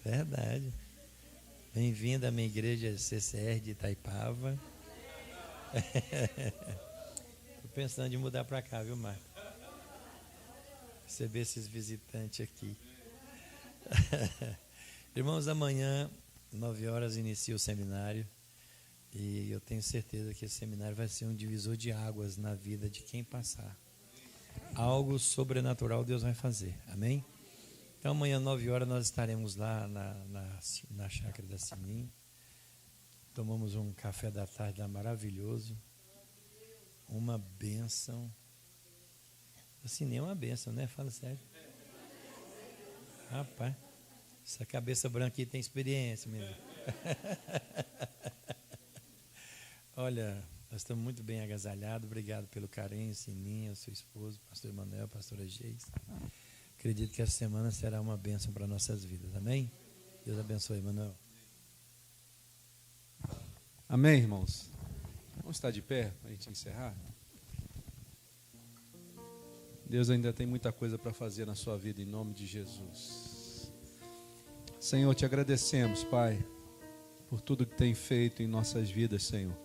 Verdade. Bem-vinda à minha igreja CCR de Itaipava. Estou pensando em mudar para cá, viu, Marco? Receber esses visitantes aqui. Irmãos, amanhã, 9 horas, inicia o seminário. E eu tenho certeza que esse seminário vai ser um divisor de águas na vida de quem passar. Algo sobrenatural Deus vai fazer. Amém? Então, amanhã, 9 horas, nós estaremos lá na chácara da Sinim. Tomamos um café da tarde lá maravilhoso. Uma bênção. Assim, nem uma bênção, né? Fala sério. Rapaz, Essa cabeça branca aqui tem experiência mesmo. Olha, nós estamos muito bem agasalhados. Obrigado pelo carinho, Sininha, seu esposo, pastor Emanuel, pastora Geis. Acredito que essa semana será uma bênção para nossas vidas. Amém? Deus abençoe, Emanuel. Amém, irmãos? Vamos estar de pé para a gente encerrar? Deus ainda tem muita coisa para fazer na sua vida, em nome de Jesus. Senhor, te agradecemos, Pai, por tudo que tem feito em nossas vidas, Senhor.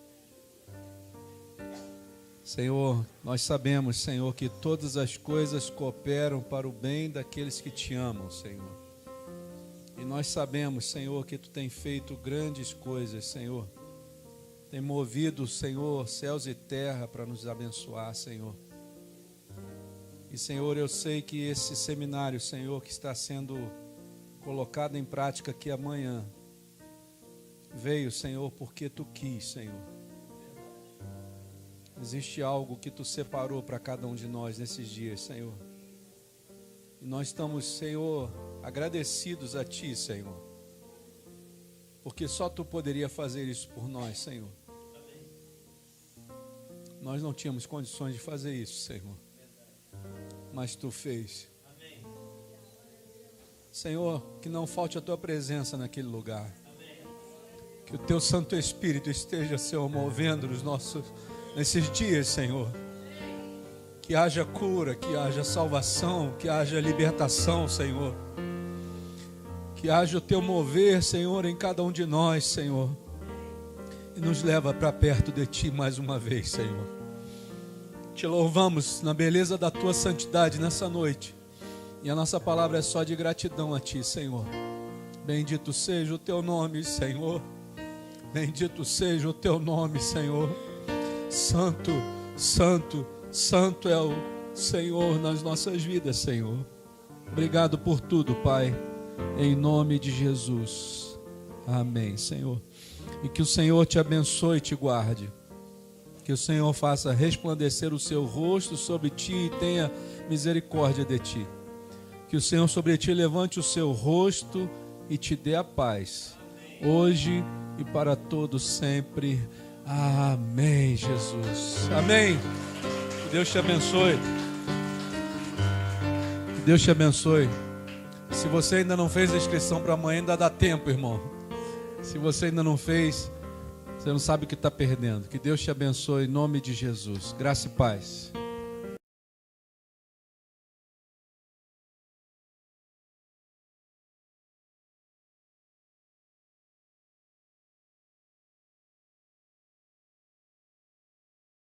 Senhor, nós sabemos, Senhor, que todas as coisas cooperam para o bem daqueles que te amam, Senhor. E nós sabemos, Senhor, que tu tem feito grandes coisas, Senhor. Tem movido, Senhor, céus e terra para nos abençoar, Senhor. E, Senhor, eu sei que esse seminário, Senhor, que está sendo colocado em prática aqui amanhã, veio, Senhor, porque tu quis, Senhor. Existe algo que tu separou para cada um de nós nesses dias, Senhor. E nós estamos, Senhor, agradecidos a ti, Senhor. Porque só tu poderia fazer isso por nós, Senhor. Nós não tínhamos condições de fazer isso, Senhor. Mas tu fez. Senhor, que não falte a tua presença naquele lugar. Que o teu Santo Espírito esteja, Senhor, movendo nesses dias, Senhor. Que haja cura, que haja salvação, que haja libertação, Senhor. Que haja o teu mover, Senhor, em cada um de nós, Senhor. E nos leva para perto de ti mais uma vez, Senhor. Te louvamos na beleza da tua santidade nessa noite. E a nossa palavra é só de gratidão a ti, Senhor. Bendito seja o teu nome, Senhor. Bendito seja o teu nome, Senhor. Santo, santo, santo é o Senhor nas nossas vidas, Senhor. Obrigado por tudo, Pai. Em nome de Jesus. Amém, Senhor. E que o Senhor te abençoe e te guarde. Que o Senhor faça resplandecer o seu rosto sobre ti e tenha misericórdia de ti. Que o Senhor sobre ti levante o seu rosto e te dê a paz. Hoje e para todos sempre. Amém, Jesus. Amém. Que Deus te abençoe. Que Deus te abençoe. Se você ainda não fez a inscrição para amanhã, ainda dá tempo, irmão. Se você ainda não fez, você não sabe o que está perdendo. Que Deus te abençoe em nome de Jesus. Graça e paz.